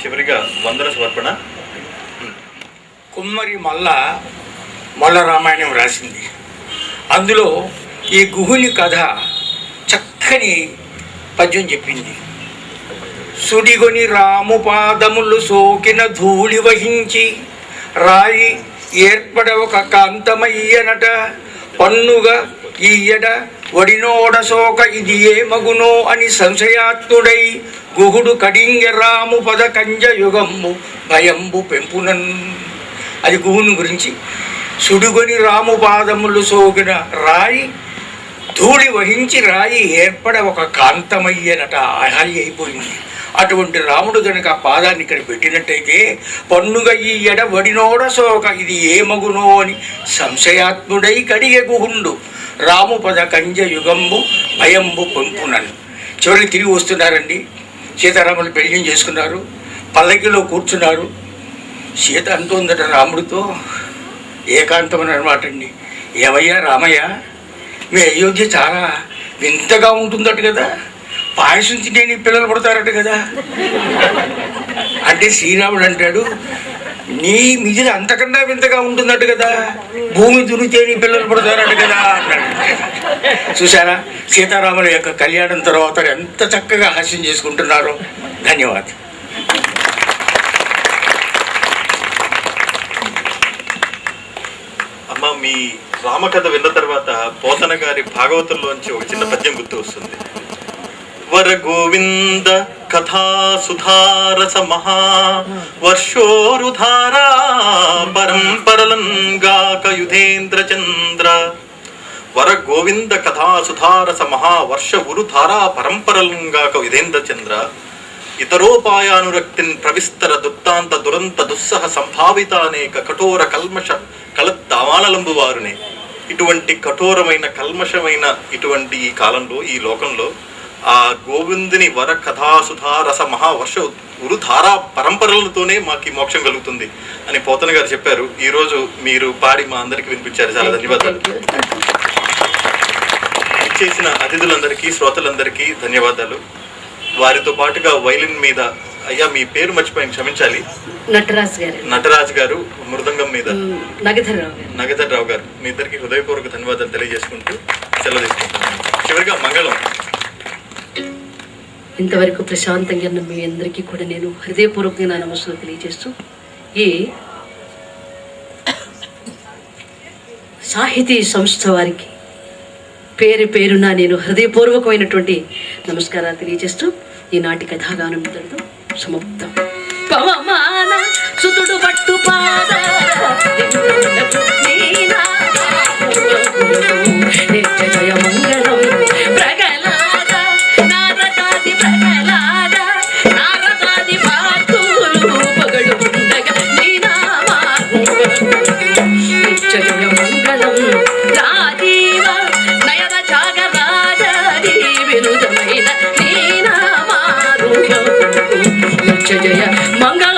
చివరిగా వందన సమర్పణ. కుమ్మరి మల్ల రామాయణం రాసింది. అందులో ఈ గుహుని కథ చక్కని పద్యం చెప్పింది. సుడిగొని రాము పాదములు సోకిన ధూళి వహించి రాయి ఏర్పడ ఒక కాంతమయ్యనట పన్నుగా ఈయడ వడినోడ సోక ఇది ఏ మగునో అని సంశయాత్ముడై గుహుడు కడింగ రాము పద కంజ యుగంబు భయంబు పెంపునన్. అది గుహుని గురించి. సుడిగొని రాము పాదములు సోకిన రాయి ధూళి వహించి రాయి ఏర్పడ ఒక కాంతమయ్యనట ఆహాయి అయిపోయింది. అటువంటి రాముడు గనుక ఆ పాదాన్ని ఇక్కడ పెట్టినట్టయితే పన్నుగా ఈ ఎడ వడినోడ సోక ఇది ఏ మగునో అని సంశయాత్ముడై కడిగే గుహుండు రాము పద కంజ యుగంబు భయంబు పెంపునన్. చివరికి తిరిగి వస్తున్నారండి. సీతారాములు పెళ్లి చేసుకున్నారు. పల్లకిలో కూర్చున్నారు. సీత అంటుందట రాముడితో, ఏకాంతం అని అనమాట అండి, ఏమయ్యా రామయ్య, మీ అయోధ్య చాలా వింతగా ఉంటుందట కదా, పాయసం తింటే నీ పిల్లలు పడతారట కదా. అంటే శ్రీరాముడు అంటాడు, నీ మిదిలి అంతకన్నా వింతగా ఉంటుందట కదా, భూమి దునితే నీ పిల్లలు పడతారట కదా అన్నాడు. చూసారా సీతారాముల యొక్క కళ్యాణం తర్వాత ఎంత చక్కగా హాస్యం చేసుకుంటున్నారో. ధన్యవాదాలు. అమ్మ, మీ రామకథ విన్న తర్వాత పోతన గారి భాగవతంలోంచి ఒక చిన్న పద్యం గుర్తు వస్తుంది. వర గోవింద కథా సుధారస మహా వర్షోరుధారా పరంపరలంగాక యుధేంద్ర చంద్ర. వర గోవింద కథా సుధారస మహా వర్ష ఉరుధారా పరంపరలంగాక యుధేంద్ర చంద్ర. ఇతరోపాయానురక్తిన్ ప్రవిస్తర దుత్తాంత దురంత దుస్సహ సంభావిత అనేక కఠోర కల్మష కలద్దావానలంబు వారునే. ఇటువంటి కఠోరమైన కల్మషమైన ఇటువంటి ఈ కాలంలో, ఈ లోకంలో ఆ గోవిందుని వర కథా సుధారస మహావర్ష ఉరుధారా పరంపరలతోనే మాకు మోక్షం కలుగుతుంది అని పోతన గారు చెప్పారు. ఈరోజు మీరు పాడి మా అందరికి వినిపించారు. చాలా ధన్యవాదాలు. ఇచ్చేసిన అతిథులందరికీ, శ్రోతలందరికీ ధన్యవాదాలు. వారితో పాటుగా వైలిన్ మీద, అయ్యా మీ పేరు మర్చిపోయాను, క్షమించాలి, నటరాజ్ గారు, మృదంగం మీద నగధర్రావు గారు, మీ ఇద్దరికి హృదయపూర్వక ధన్యవాదాలు తెలియజేసుకుంటూ సెలవు తీసుకుంటున్నాను. చివరిగా మంగళం. ఇంతవరకు ప్రశాంతంగా మీ అందరికీ కూడా నేను హృదయపూర్వకంగా నమస్కారం తెలియజేస్తూ, ఈ సాహితీ సంస్థ వారికి పేరు పేరున నేను హృదయపూర్వకమైనటువంటి నమస్కారాలు తెలియజేస్తూ ఈనాటి కథాగానం ఇంతటితో సమాప్తం. పవమాన సుతుడు పట్టు పాద జయ మంగళం. జయ మంగళ